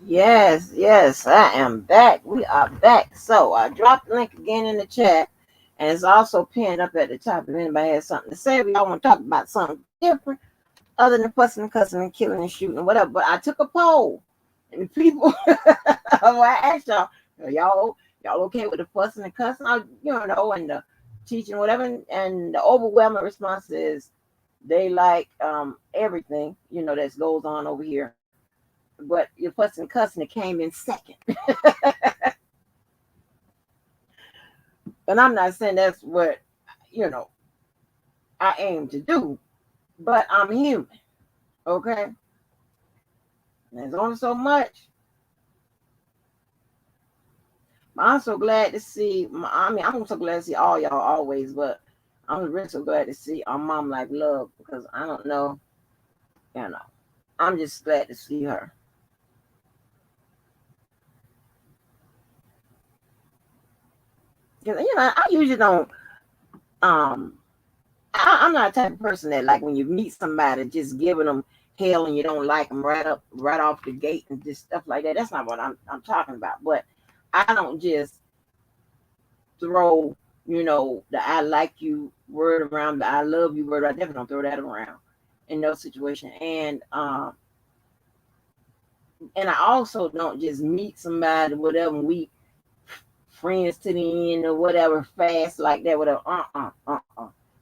Yes, I am back. We are back. So I dropped the link again in the chat, and it's also pinned up at the top. If anybody has something to say, we all want to talk about something different other than fussing and cussing and killing and shooting and whatever. But I took a poll, and the people, I asked y'all, are y'all okay with the fussing and cussing, and the teaching, whatever? And the overwhelming response is they like everything that goes on over here. But your fussing and cussing, it came in second. And I'm not saying that's what I aim to do, but I'm human, okay? There's only so much. I'm so glad to see. I'm so glad to see all y'all always, but I'm really so glad to see our mom like love, because I don't know, I'm just glad to see her. I usually don't. I'm not the type of person that, like, when you meet somebody, just giving them hell and you don't like them right off the gate and just stuff like that. That's not what I'm talking about. But I don't just throw you know, the I like you word around, the I love you word. I definitely don't throw that around in no situation. And I also don't just meet somebody, whatever, and we friends to the end or whatever, fast like that, whatever. I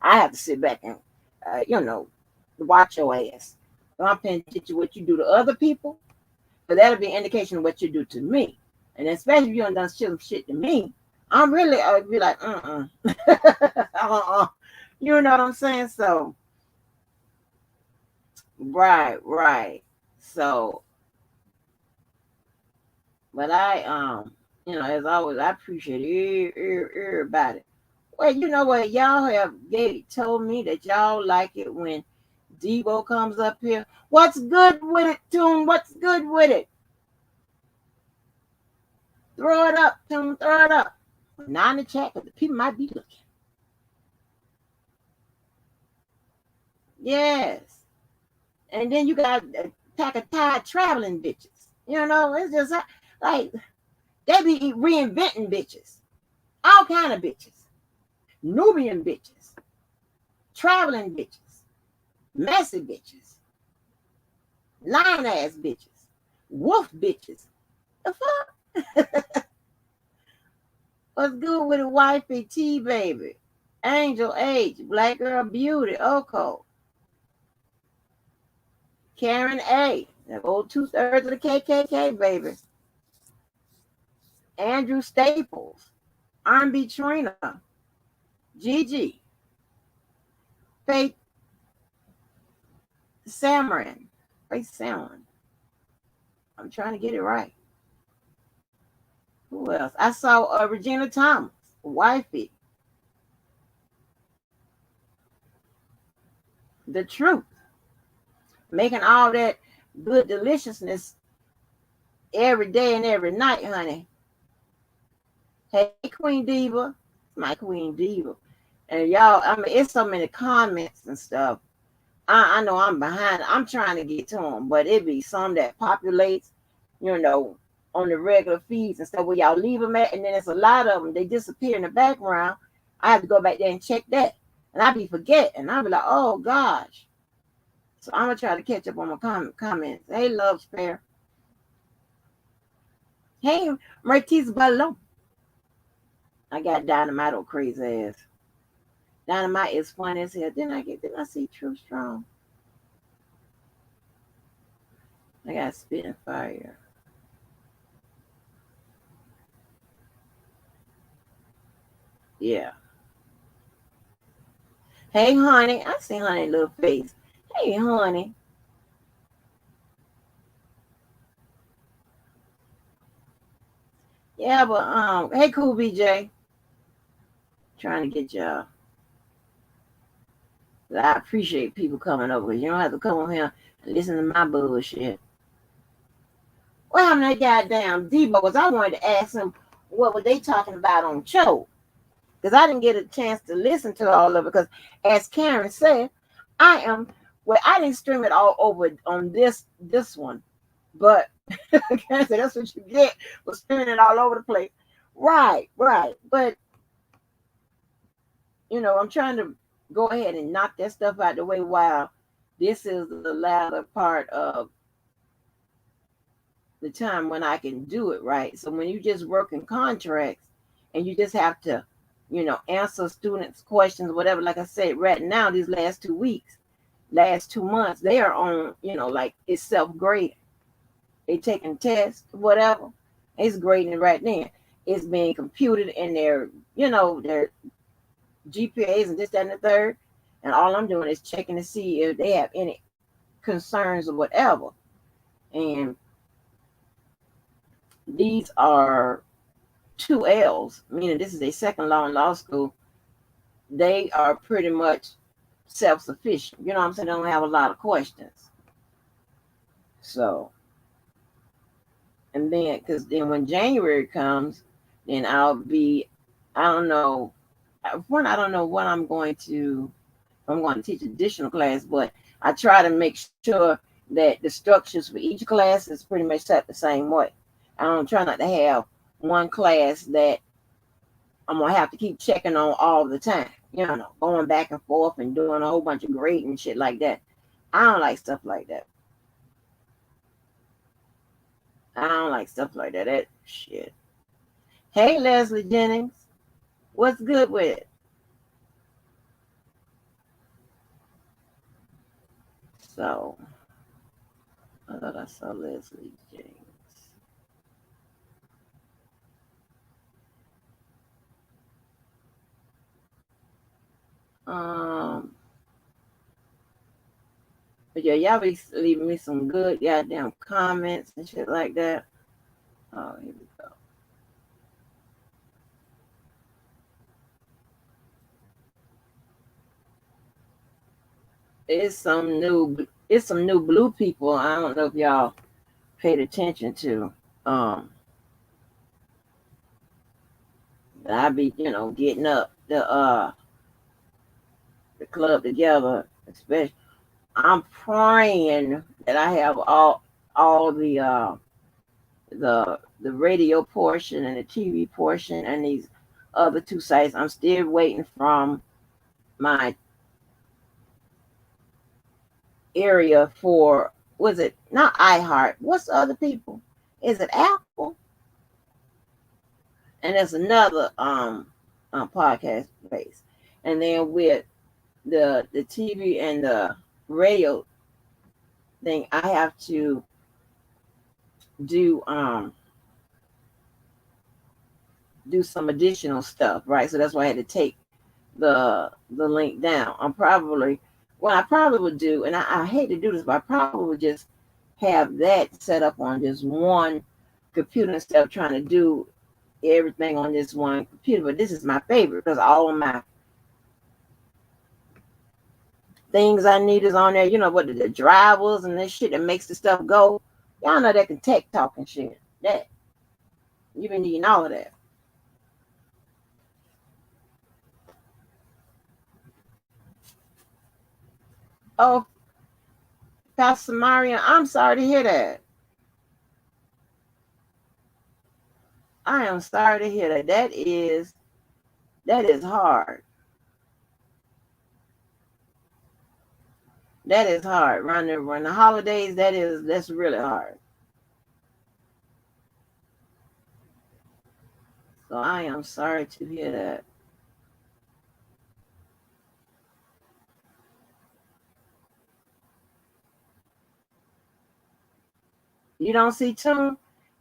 have to sit back and, you know, watch your ass. So I'm paying attention to what you do to other people, but that'll be an indication of what you do to me. And especially if you done shit to me, I'm really, I would be like, You know what I'm saying? So, right. So, but you know, as always, I appreciate everybody. Well, you know what? Y'all have told me that y'all like it when Debo comes up here. What's good with it, Toon? What's good with it? Throw it up, Toon. Throw it up. Not in the chat, but the people might be looking. Yes. And then you got a pack of tired traveling bitches. You know, it's just like they be reinventing bitches. All kind of bitches. Nubian bitches. Traveling bitches. Messy bitches. Lying ass bitches. Wolf bitches. The fuck? What's good with a wifey T baby? Angel H, Black Girl Beauty, Oko. Karen A, that old 2/3 of the KKK baby. Andrew Staples, R&B Trina, Gigi, Faith Samarin, Faith Samarin. I'm trying to get it right. Who else? I saw Regina Thomas, wifey. The Truth, making all that good deliciousness every day and every night, honey. Hey, Queen Diva, my Queen Diva. And y'all, I mean, it's so many comments and stuff. I know I'm behind. I'm trying to get to them, but it be some that populates, you know, on the regular feeds and stuff where y'all leave them at, and then there's a lot of them. They disappear in the background. I have to go back there and check that, and I be forgetting. I be like, oh gosh. So I'm gonna try to catch up on my comments. Hey, Love Spare. Hey, Marquise Ballon. I got Dynamite on crazy ass. Dynamite is fun as hell. Didn't I see True Strong? I got Spitting Fire. Yeah. Hey, honey. I see honey little face. Hey, honey. Yeah, but hey, Cool BJ. Trying to get y'all. I appreciate people coming over. You don't have to come over here and listen to my bullshit. What happened to that goddamn Debo? Because I wanted to ask him what were they talking about on show. Because I didn't get a chance to listen to all of it. Because as Karen said, I didn't stream it all over on this one. But Karen said that's what you get for streaming it all over the place. Right. But you know, I'm trying to go ahead and knock that stuff out the way while this is the latter part of the time when I can do it, right? So when you just work in contracts and you just have to, you know, answer students' questions, whatever, like I said, right now, these last 2 weeks, last 2 months, they are on, you know, like it's self-grading. They taking tests, whatever. It's grading right then. It's being computed in their, you know, their GPAs and this, that, and the third. And all I'm doing is checking to see if they have any concerns or whatever. And these are 2 L's, meaning this is a second law in law school. They are pretty much self-sufficient. You know what I'm saying? They don't have a lot of questions. So, and then, because then when January comes, then I'll be, I don't know what I'm going to teach additional class, but I try to make sure that the structures for each class is pretty much set the same way. I don't try not to have one class that I'm gonna have to keep checking on all the time. Going back and forth and doing a whole bunch of grading and shit like that. I don't like stuff like that. That shit. Hey, Leslie Jennings, what's good with it? So, I thought I saw Leslie Jennings. But yeah, y'all be leaving me some good goddamn comments and shit like that. Oh, here we go. It's some new blue people. I don't know if y'all paid attention to. I be, getting up the club together, especially. I'm praying that I have all the radio portion and the TV portion and these other two sites. I'm still waiting from my area for, was it not iHeart? What's the other people? Is it Apple? And there's another podcast place. And then with the TV and the radio thing, I have to do some additional stuff, right? So that's why I had to take the link down. What I probably would do, and I hate to do this, but I probably would just have that set up on just one computer instead of trying to do everything on this one computer. But this is my favorite because all of my things I need is on there. What the drivers and this shit that makes the stuff go. Y'all know that can tech talk and shit. That you've been needing all of that. Oh, Pastor Maria, I'm sorry to hear that. I am sorry to hear that. That is hard. That is hard. Run the holidays, that's really hard. So I am sorry to hear that. You don't see Toon?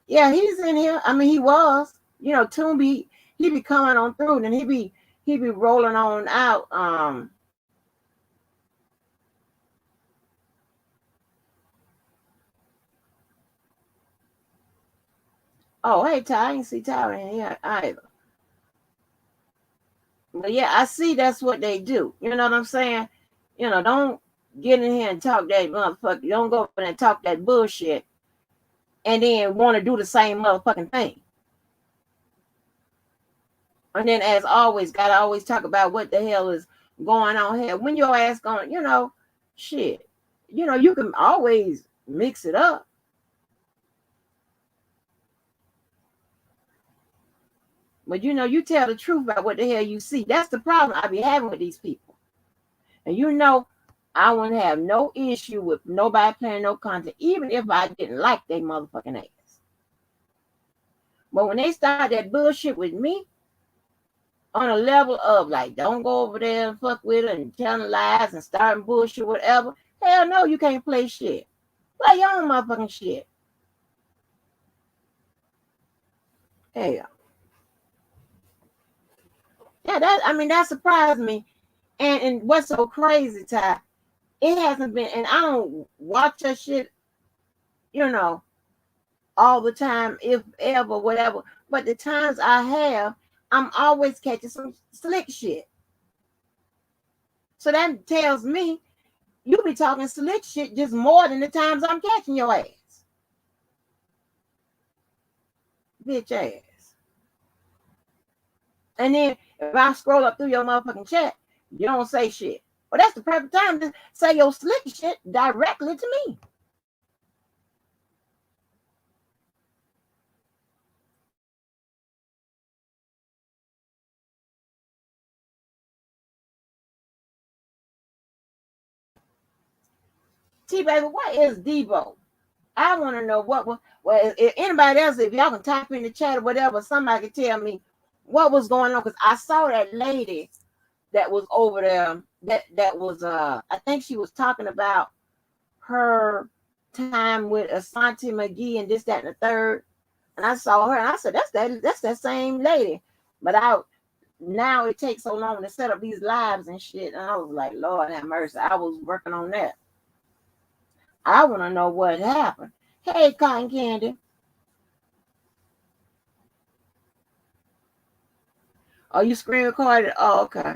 Yeah, he's in here. I mean, he was. Toon he be coming on through, and he be rolling on out. Oh, hey, Ty, I ain't see Ty in here either. But yeah, I see that's what they do. You know what I'm saying? Don't get in here and talk that motherfucker. Don't go in and talk that bullshit and then want to do the same motherfucking thing. And then, as always, gotta always talk about what the hell is going on here. When your ass going, shit. You can always mix it up. But you tell the truth about what the hell you see. That's the problem I be having with these people. And I wouldn't have no issue with nobody playing no content, even if I didn't like their motherfucking ass. But when they start that bullshit with me, on a level of like, don't go over there and fuck with her and telling lies and starting bullshit, whatever. Hell no, you can't play shit. Play your own motherfucking shit. Hell. Yeah, that surprised me. And what's so crazy, Ty, it hasn't been, and I don't watch that shit, all the time, if ever, whatever. But the times I have, I'm always catching some slick shit. So that tells me you be talking slick shit just more than the times I'm catching your ass. Bitch ass. And then if I scroll up through your motherfucking chat, you don't say shit. Well, that's the perfect time to say your slick shit directly to me. T-Baby, what is Debo? I want to know what was, well, if anybody else, if y'all can type in the chat or whatever, somebody can tell me what was going on. Because I saw that lady that was over there, that was, I think she was talking about her time with Asante McGee and this, that, and the third. And I saw her and I said, that's that same lady. But now it takes so long to set up these lives and shit. And I was like, Lord have mercy. I was working on that. I want to know what happened. Hey, Cotton Candy. Oh, you screen recorded? Oh, okay.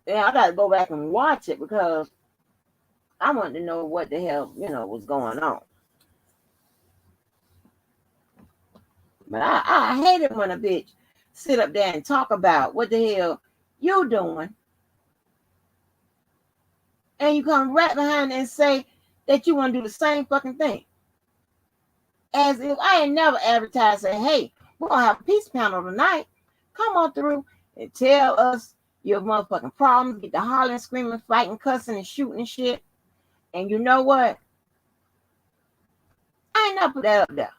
Yeah, I got to go back and watch it because I wanted to know what the hell, was going on. But I hate it when a bitch sit up there and talk about what the hell you doing. And you come right behind and say that you want to do the same fucking thing. As if I ain't never advertised, say, hey, we're going to have a peace panel tonight. Come on through and tell us your motherfucking problems. Get the hollering, screaming, fighting, cussing, and shooting and shit. And you know what? I ain't never put that up there.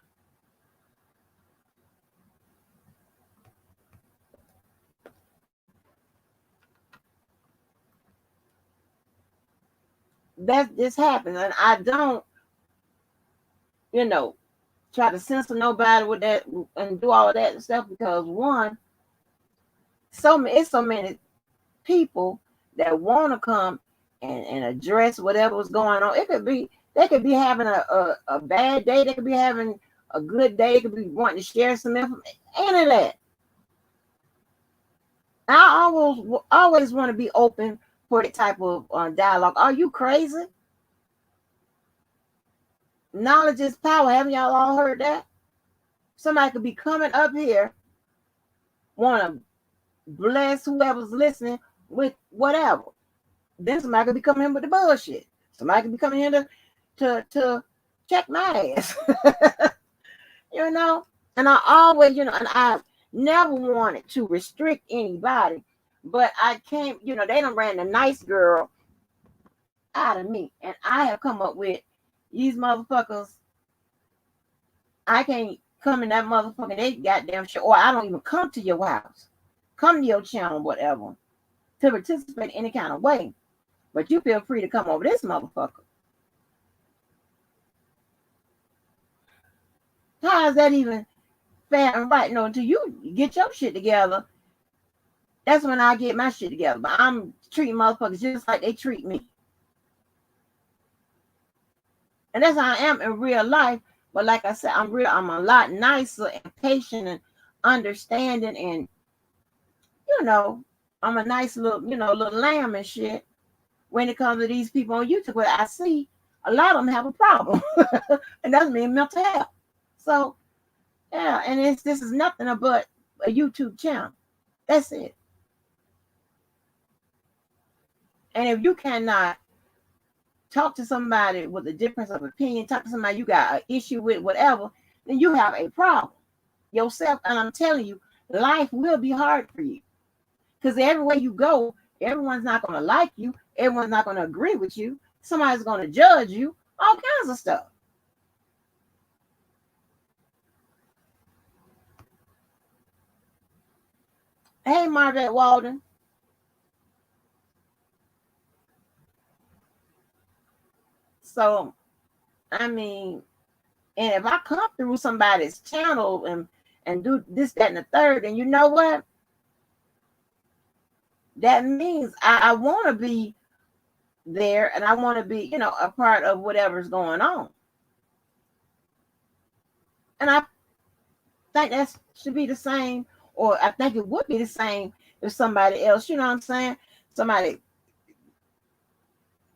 That just happens. And I don't, try to censor nobody with that and do all of that and stuff because one, it's so many people that want to come and address whatever's going on. It could be they could be having a bad day, they could be having a good day, they could be wanting to share some information, any of that. I always want to be open for that type of dialogue. Are you crazy? Knowledge is power. Haven't y'all all heard that? Somebody could be coming up here, want to bless whoever's listening with whatever. Then somebody could be coming in with the bullshit. Somebody could be coming in to check my ass. And I always, and I never wanted to restrict anybody, but I came, they done ran the nice girl out of me. And I have come up with these motherfuckers. I can't come in that motherfucking they goddamn show, or I don't even come to your house, come to your channel, whatever, to participate in any kind of way. But you feel free to come over this motherfucker. How is that even fair and right? No, until you get your shit together, that's when I get my shit together. But I'm treating motherfuckers just like they treat me. And that's how I am in real life. But like I said, I'm a lot nicer and patient and understanding, and I'm a nice little, little lamb and shit when it comes to these people on YouTube. But I see a lot of them have a problem. And that's me, mental health. So yeah, and this is nothing but a YouTube channel. That's it. And if you cannot talk to somebody with a difference of opinion, talk to somebody you got an issue with, whatever, then you have a problem yourself. And I'm telling you, life will be hard for you. Because everywhere you go, everyone's not going to like you. Everyone's not going to agree with you. Somebody's going to judge you. All kinds of stuff. Hey, Margaret Walden. So, I mean, and if I come through somebody's channel and do this, that, and the third, and you know what? That means I want to be there and I want to be, a part of whatever's going on. And I think that should be the same, or I think it would be the same if somebody else, you know what I'm saying? Somebody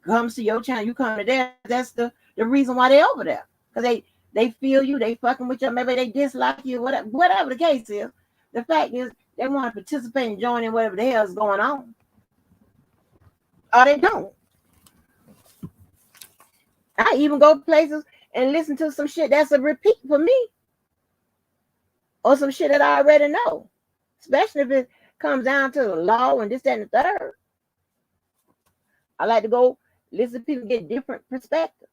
comes to your channel, you come to theirs. That's the reason why they're over there. Because they feel you, they fucking with you, maybe they dislike you, whatever the case is. The fact is, they want to participate and join in whatever the hell is going on. Or they don't. I even go places and listen to some shit that's a repeat for me. Or some shit that I already know. Especially if it's comes down to the law and this, that, and the third, I like to go listen to people get different perspectives.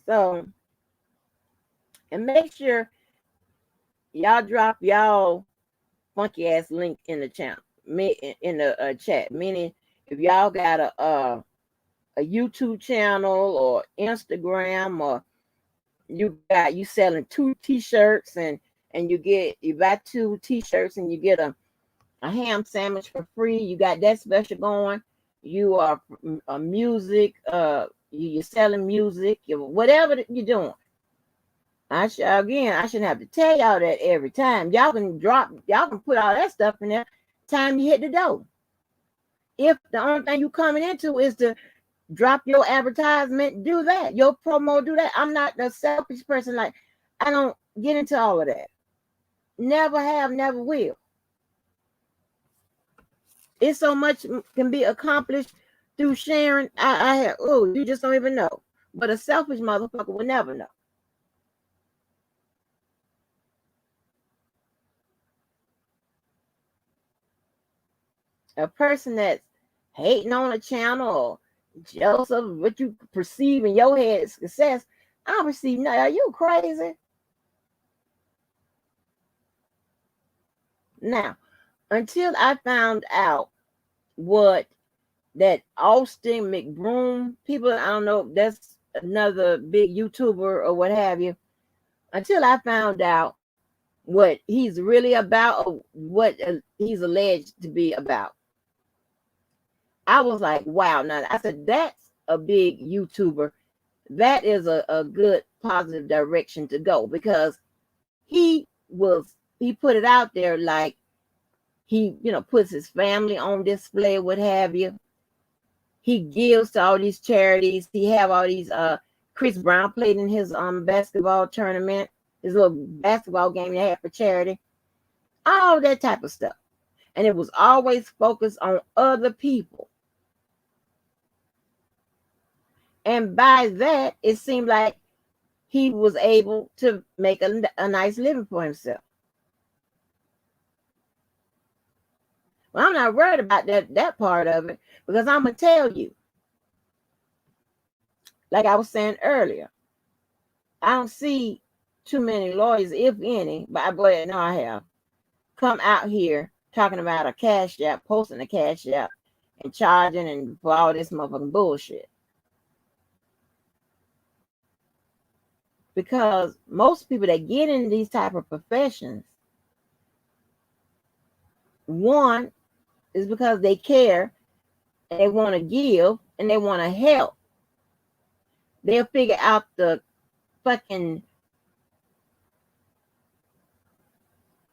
So, and make sure y'all drop y'all funky ass link in the channel, in the chat. Meaning, if y'all got a YouTube channel or Instagram, or you selling 2 t-shirts and you buy 2 t-shirts and you get a ham sandwich for free. You got that special going. You are a music, you're selling music, whatever you're doing. I shouldn't have to tell y'all that every time. Y'all can put all that stuff in there time you hit the door. If the only thing you coming into is to drop your advertisement, do that. Your promo, do that. I'm not the selfish person. Like, I don't get into all of that. Never have, never will. It's so much can be accomplished through sharing. I have, you just don't even know. But a selfish motherfucker will never know. A person that's hating on a channel or jealous of what you perceive in your head as success, I perceive, no, are you crazy? Now, until I found out what that Austin McBroom, people, I don't know, that's another big YouTuber or what have you, until I found out what he's really about, or what he's alleged to be about, I was like, wow. Now, I said, that's a big YouTuber. That is a good positive direction to go, because he put it out there like he, puts his family on display, what have you. He gives to all these charities. He have all these, Chris Brown played in his basketball tournament, his little basketball game they had for charity, all that type of stuff. And it was always focused on other people. And by that, it seemed like he was able to make a nice living for himself. Well, I'm not worried about that part of it, because I'm going to tell you, like I was saying earlier, I don't see too many lawyers, if any, but I have, come out here talking about a cash app, posting a cash app, and charging and for all this motherfucking bullshit. Because most people that get in these type of professions, one is because they care and they want to give and they want to help. They'll figure out the fucking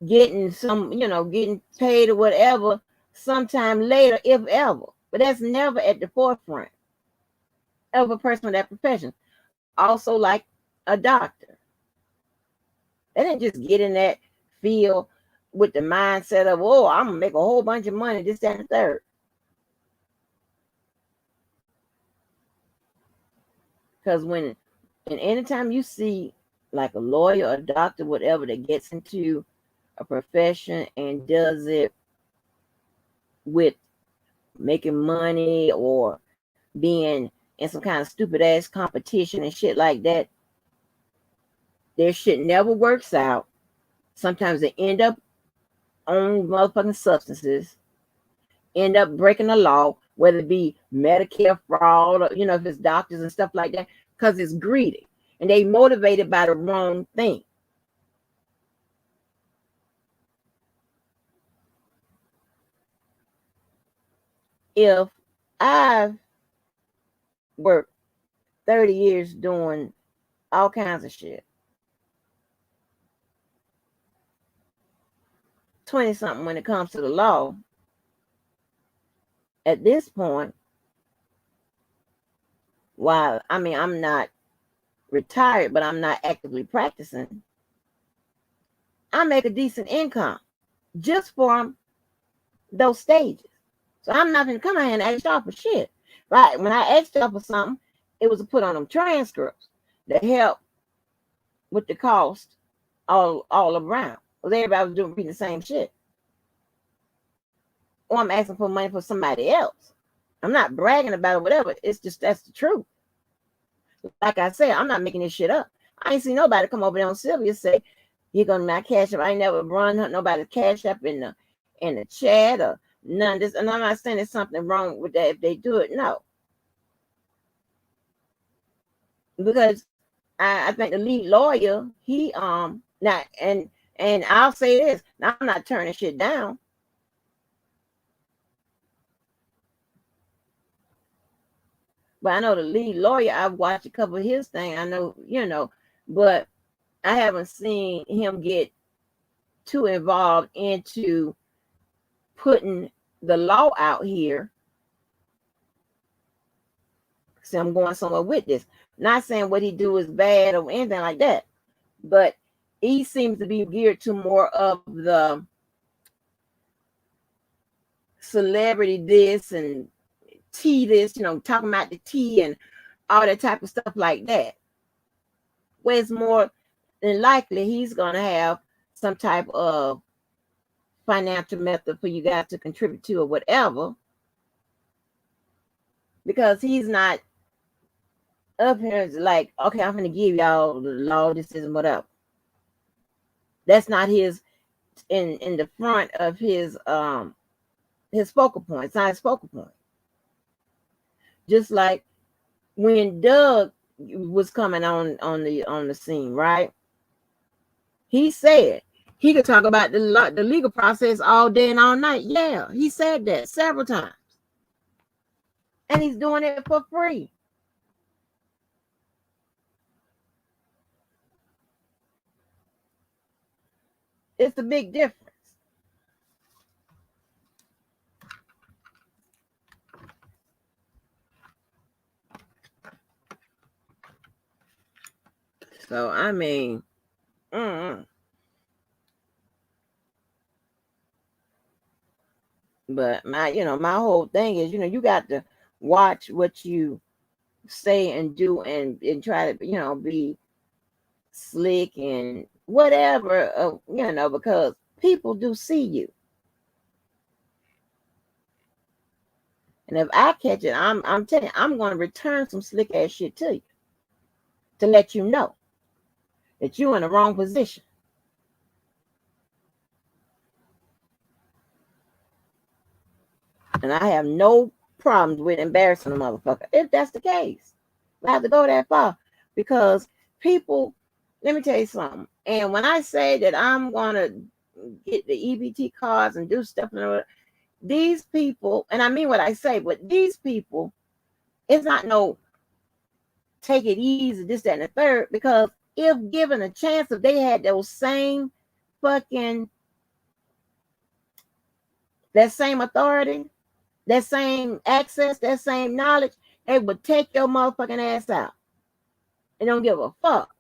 getting paid or whatever sometime later, if ever. But that's never at the forefront of a person with that profession. Also, like a doctor, they didn't just get in that field with the mindset of, oh, I'm gonna make a whole bunch of money, this, that, and the third. Because and anytime you see like a lawyer or a doctor, whatever, that gets into a profession and does it with making money or being in some kind of stupid ass competition and shit like that, their shit never works out. Sometimes they end up on motherfucking substances, end up breaking the law, whether it be Medicare fraud or, if it's doctors and stuff like that, because it's greedy and they motivated by the wrong thing. If I've worked 30 years doing all kinds of shit, 20 something when it comes to the law, at this point, while I'm not retired, but I'm not actively practicing, I make a decent income just from those stages. So I'm not going to come out here and ask y'all for shit. Right? When I asked y'all for something, it was to put on them transcripts that help with the cost all around. Because everybody was reading the same shit. Or I'm asking for money for somebody else. I'm not bragging about it, whatever. It's just that's the truth. Like I said, I'm not making this shit up. I ain't seen nobody come over there on Sylvia say, "You're gonna my cash up." I ain't never run nobody's cash up in the chat or none of this. And I'm not saying there's something wrong with that if they do it. No, because I think the lead lawyer, he now and I'll say this. Now I'm not turning shit down. But I know the lead lawyer, I've watched a couple of his things. I know, but I haven't seen him get too involved into putting the law out here. See, I'm going somewhere with this. Not saying what he do is bad or anything like that, but he seems to be geared to more of the celebrity this and tea this, talking about the tea and all that type of stuff like that. Where it's more than likely he's going to have some type of financial method for you guys to contribute to or whatever, because he's not up here like, okay, I'm going to give y'all the law, this is whatever. That's not his in the front of his focal point. It's not his focal point. Just like when Doug was coming on the scene, right? He said he could talk about the legal process all day and all night. Yeah, he said that several times. And he's doing it for free. It's a big difference. So, I mean, but my whole thing is, you got to watch what you say and do and try to, be slick and whatever, because people do see you. And if I catch it, I'm telling you, I'm going to return some slick ass shit to you to let you know that you're in the wrong position. And I have no problems with embarrassing a motherfucker if that's the case. I have to go that far because people, let me tell you something. And when I say that I'm going to get the EBT cards and do stuff, these people, and I mean what I say, but these people, it's not no take it easy, this, that, and the third, because if given a chance, if they had those same fucking, that same authority, that same access, that same knowledge, they would take your motherfucking ass out. They don't give a fuck.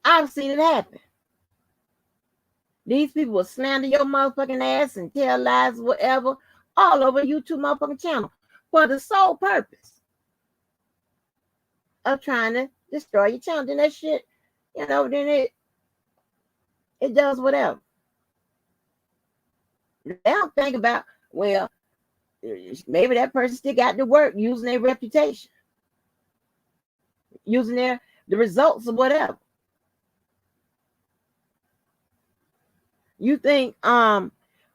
I've seen it happen. These people will slander your motherfucking ass and tell lies, whatever, all over YouTube motherfucking channel for the sole purpose of trying to destroy your channel. Then that shit, then it does whatever. They don't think about, well, maybe that person still got to work using their reputation, using the results of whatever. You think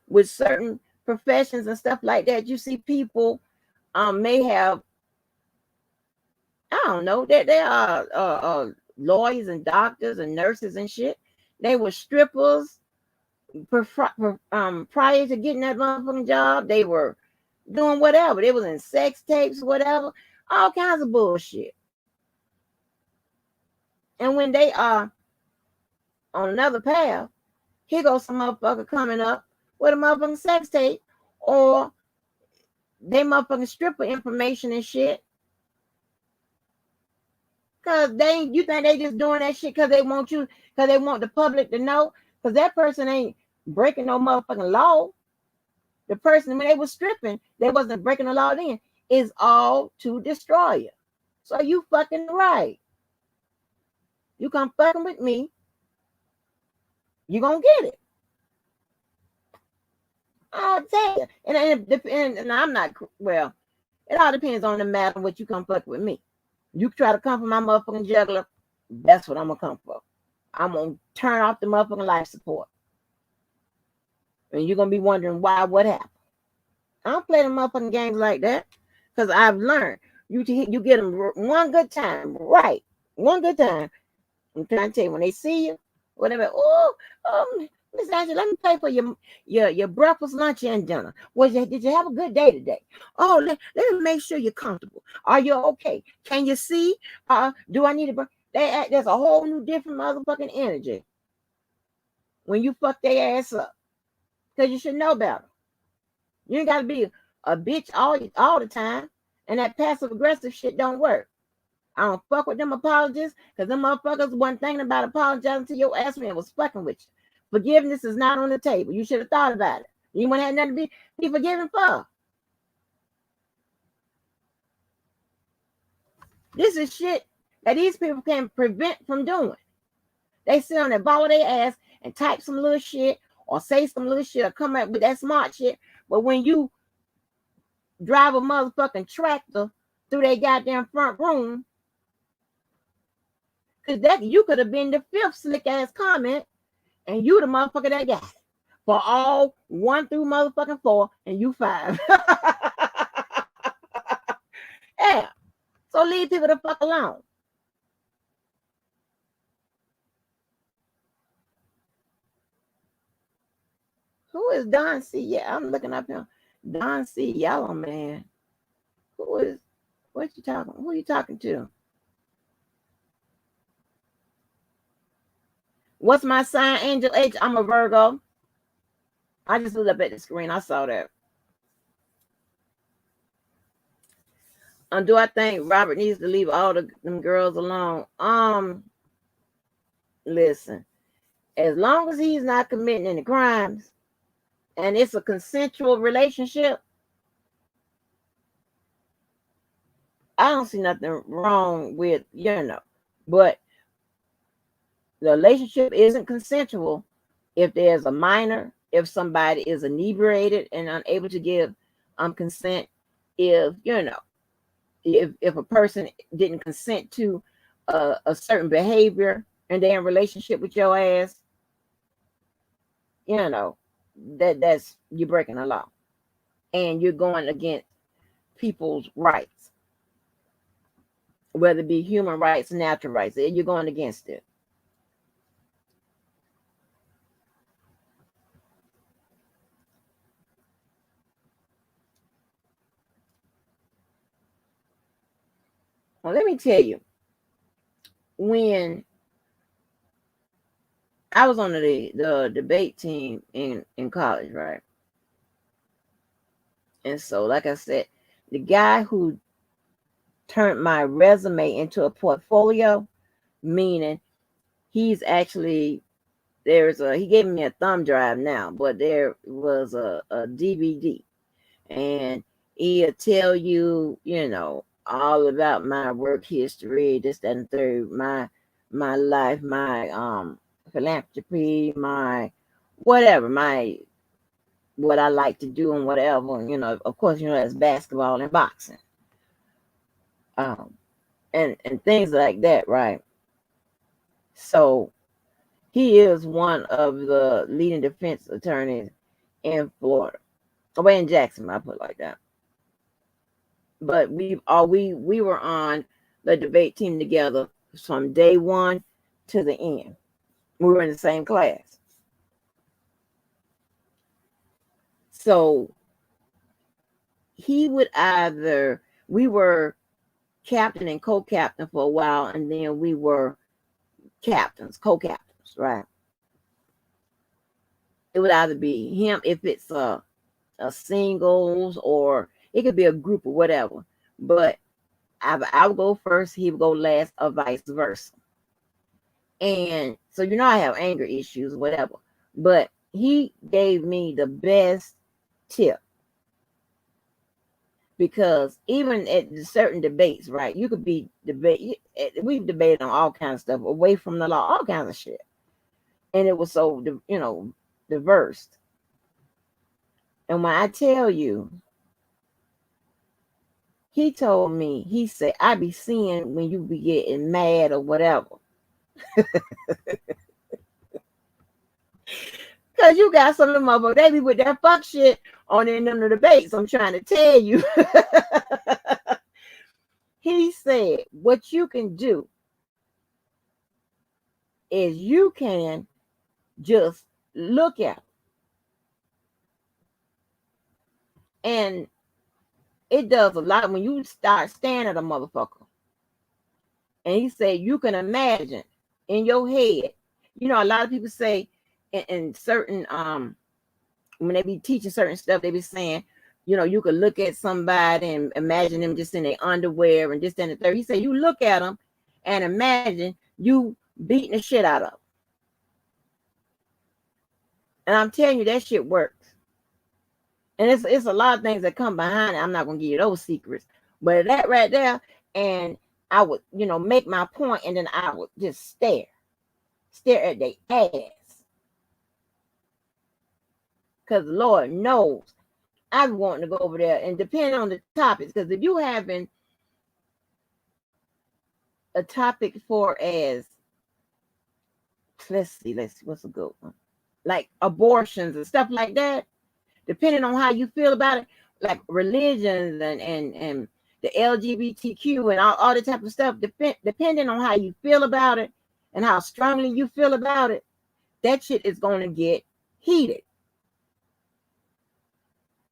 with certain professions and stuff like that, you see people may have, I don't know, that they are lawyers and doctors and nurses and shit. They were strippers prior to getting that motherfucking job. They were doing whatever. They was in sex tapes, whatever, all kinds of bullshit. And when they are on another path, here goes some motherfucker coming up with a motherfucking sex tape or they motherfucking stripper information and shit. Cause you think they just doing that shit because they want you, because they want the public to know. Because that person ain't breaking no motherfucking law. The person, when they was stripping, they wasn't breaking the law then. It's all to destroy you. So you fucking right. You come fucking with me, you gonna get it. I'll tell you. And I'm not, well, it all depends on the matter what you come fuck with me. You try to come for my motherfucking juggler, that's what I'm gonna come for. I'm gonna turn off the motherfucking life support. And you're gonna be wondering why, what happened. I don't play the motherfucking games like that. Because I've learned. You get them one good time, right? One good time. I'm trying to tell you, when they see you, whatever, Miss Angie, let me pay for your breakfast, lunch, and dinner. Did you have a good day today? Oh, let me make sure you're comfortable. Are you okay? Can you see? Do I need a break? There's a whole new different motherfucking energy when you fuck their ass up. Because you should know better. You ain't got to be a bitch all the time. And that passive aggressive shit don't work. I don't fuck with them apologists because them motherfuckers wasn't thinking about apologizing to your ass man was fucking with you. Forgiveness is not on the table. You should have thought about it. You wouldn't have nothing to be forgiven for. This is shit that these people can prevent from doing. They sit on their ball of their ass and type some little shit or say some little shit or come up with that smart shit. But when you drive a motherfucking tractor through their goddamn front room, because that you could have been the fifth slick ass comment, and you the motherfucker that got it for all 1 through motherfucking 4, and you 5. Yeah. So leave people the fuck alone. Who is Don C? Yeah, I'm looking up here. Don C. Yellow Man. What you talking? Who you talking to? What's my sign, Angel H? I'm a Virgo. I just looked up at the screen. I saw that. Do I think Robert needs to leave all them girls alone? Listen. As long as he's not committing any crimes and it's a consensual relationship, I don't see nothing wrong with, but the relationship isn't consensual if there's a minor, if somebody is inebriated and unable to give consent, if a person didn't consent to a certain behavior and they're in relationship with your ass, that's you're breaking the law and you're going against people's rights, whether it be human rights, natural rights, you're going against it. Well, let me tell you, when I was on the debate team in college, right? And so, like I said, the guy who turned my resume into a portfolio, meaning he's actually, he gave me a thumb drive now, but there was a DVD, and he'll tell you, all about my work history, this, that, and third, my life, my philanthropy, my whatever, what I like to do and whatever, of course, that's basketball and boxing. And things like that, right? So he is one of the leading defense attorneys in Florida. Away in Jackson, I put it like that. But we were on the debate team together from day one to the end. We were in the same class. So we were captain and co-captain for a while, and then we were co-captains, right? It would either be him if it's a singles, or it could be a group or whatever. But I would go first, he would go last, or vice versa. And so I have anger issues, whatever. But he gave me the best tip, because even at certain debates, right? You could be we've debated on all kinds of stuff away from the law, all kinds of shit, and it was so diverse. And when I tell you, he told me, he said, I be seeing when you be getting mad or whatever. Because you got some of them motherfuckers, they be with that fuck shit on in them debates. I'm trying to tell you. He said, what you can do is you can just look at them. And it does a lot when you start staring at a motherfucker. And he said, you can imagine in your head. You know, a lot of people say in certain when they be teaching certain stuff, they be saying, you know, you could look at somebody and imagine them just in their underwear and this and the third. He said, you look at them and imagine you beating the shit out of them. And I'm telling you, that shit works. And it's a lot of things that come behind it. I'm not gonna give you those secrets, but that right there, and I would, make my point, and then I would just stare at their ass, because the Lord knows I'm wanting to go over there, and depending on the topics, because if you having a topic for as, let's see, what's a good one, like abortions and stuff like that, depending on how you feel about it, like religions and the LGBTQ and all the type of stuff, depending on how you feel about it and how strongly you feel about it, that shit is going to get heated.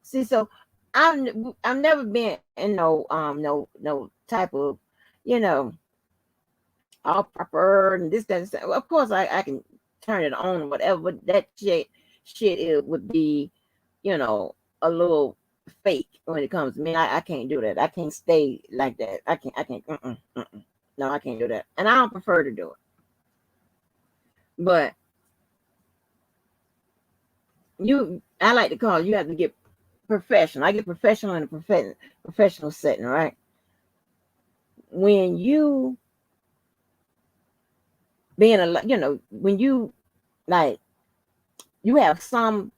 See, so I've never been in no type of, all proper and this, that, and that. Of course I can turn it on or whatever, but that shit it would be, a little fake when it comes to me. I can't do that. I can't stay like that. I can't. No, I can't do that. And I don't prefer to do it. But I like to call it, you have to get professional. I get professional in a professional setting, right? When you when you like, you have some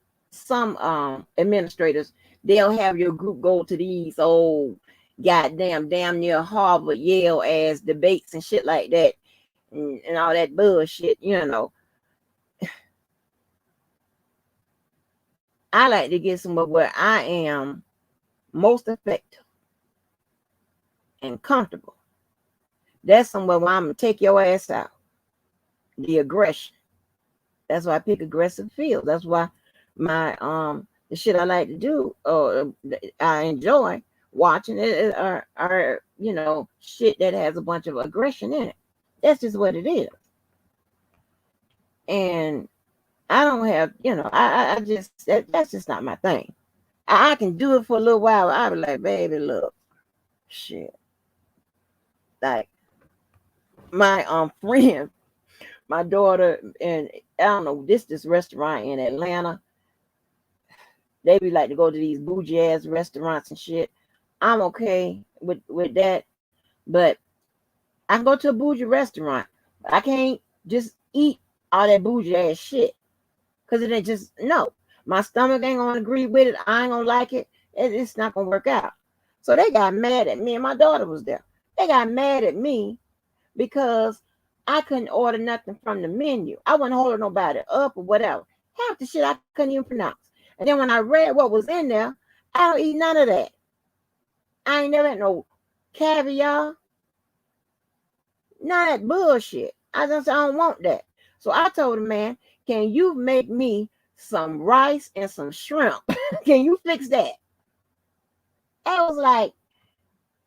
administrators, they'll have your group go to these old goddamn damn near Harvard, Yale ass debates and shit like that, and all that bullshit, I like to get somewhere where I am most effective and comfortable. That's somewhere where I'm gonna take your ass out. The aggression. That's why I pick aggressive fields. That's why my the shit I like to do, or I enjoy watching it, are shit that has a bunch of aggression in it. That's just what it is. And I don't have, I just that's just not my thing. I can do it for a little while. I'll be like, baby, look, shit. Like my friend, my daughter, and I don't know, this restaurant in Atlanta. They be like to go to these bougie ass restaurants and shit. I'm okay with that, but I can go to a bougie restaurant. I can't just eat all that bougie ass shit, because it ain't just, no. My stomach ain't gonna agree with it. I ain't gonna like it. It's not gonna work out. So they got mad at me, and my daughter was there. They got mad at me because I couldn't order nothing from the menu. I wasn't holding nobody up or whatever. Half the shit I couldn't even pronounce. And then when I read what was in there, I don't eat none of that. I ain't never had no caviar. None of that bullshit. I don't want that. So I told the man, can you make me some rice and some shrimp? Can you fix that? I was like,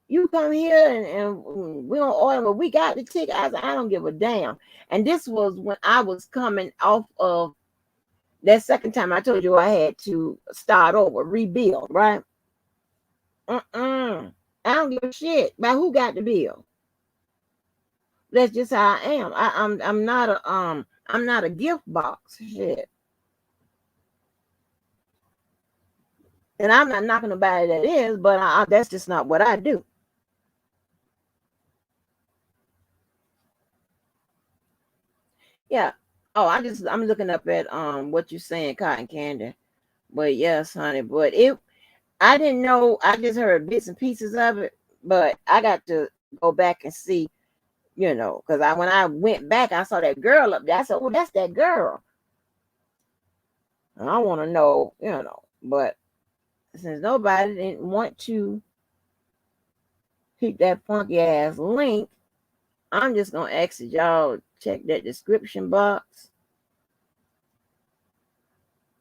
you come here and we don't order, but we got the ticket. I said, I don't give a damn. And this was when I was coming off of that second time I told you I had to start over, rebuild, right? I don't give a shit about who got the bill. That's just how I am. I'm not a gift box. Shit. And I'm not knocking nobody that is, but that's just not what I do. Yeah. Oh, I'm looking up at what you're saying, cotton candy. But yes, honey. But I didn't know. I just heard bits and pieces of it. But I got to go back and see, because when I went back, I saw that girl up there. I said, "Oh, that's that girl." And I want to know, But since nobody didn't want to hit that funky ass link, I'm just gonna ask y'all check that description box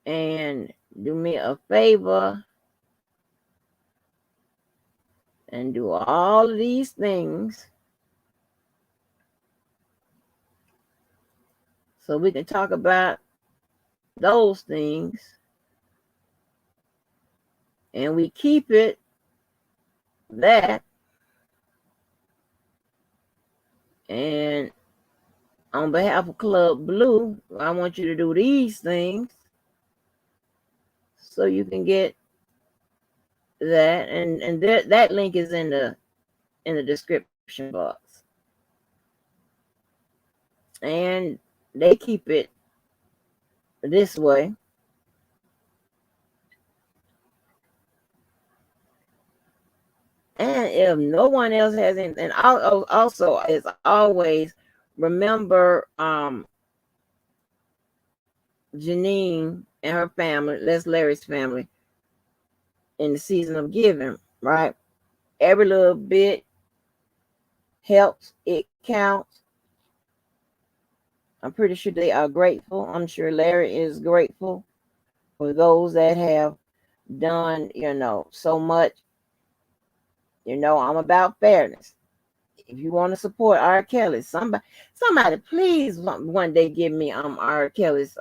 and do me a favor and do all of these things so we can talk about those things, and we keep it that. And on behalf of Club Blue, I want you to do these things so you can get that, and that link is in the description box. And they keep it this way. And if no one else has anything, also, as always, remember Janine and her family, Les Larry's family, in the season of giving, right? Every little bit helps. It counts. I'm pretty sure they are grateful. I'm sure Larry is grateful for those that have done, so much. I'm about fairness. If you want to support R. Kelly, somebody please one day give me R. Kelly's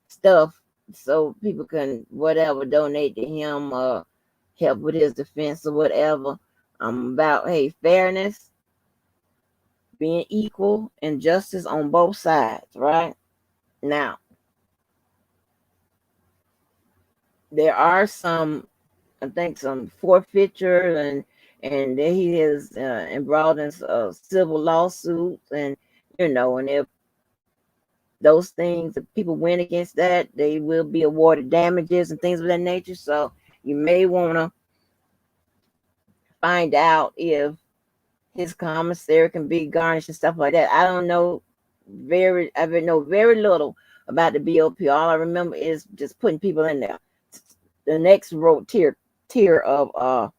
stuff so people can whatever donate to him, help with his defense or whatever. I'm about fairness, being equal, and justice on both sides, right? Now, there are some, I think, some forfeiture and he is embroiled in civil lawsuits, and and if those things, if people win against that, they will be awarded damages and things of that nature. So you may want to find out if his commissary can be garnished and stuff like that. I don't know I know very little about the BOP. All I remember is just putting people in there. The next tier of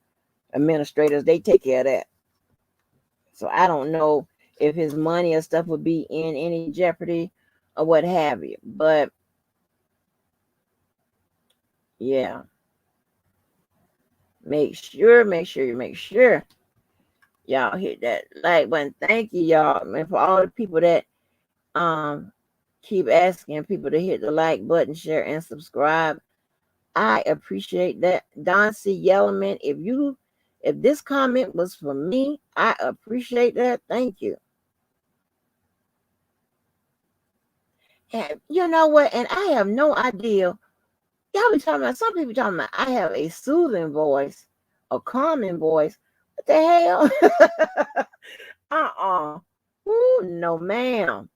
administrators, they take care of that. So I don't know if his money or stuff would be in any jeopardy or what have you. But yeah, make sure y'all hit that like button. Thank you, y'all, and for all the people that keep asking people to hit the like button, share, and subscribe. I appreciate that. Don C. Yellowman, if this comment was for me, I appreciate that. Thank you. And you know what? And I have no idea. Y'all be talking about, some people talking about I have a soothing voice, a calming voice. What the hell? Ooh, no, ma'am.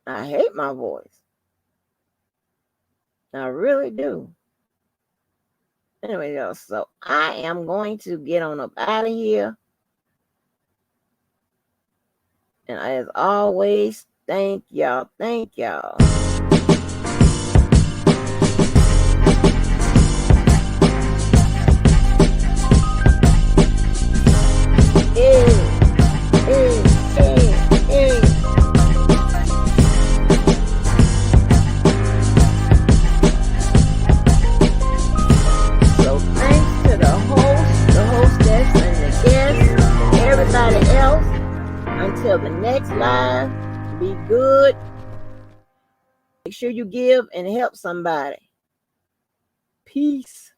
I hate my voice. I really do. Anyway, y'all, so I am going to get on up out of here. And as always, thank y'all. Thank y'all. So thanks to the host, the hostess, and the guests, everybody else. Until the next live, be good. Make sure you give and help somebody. Peace.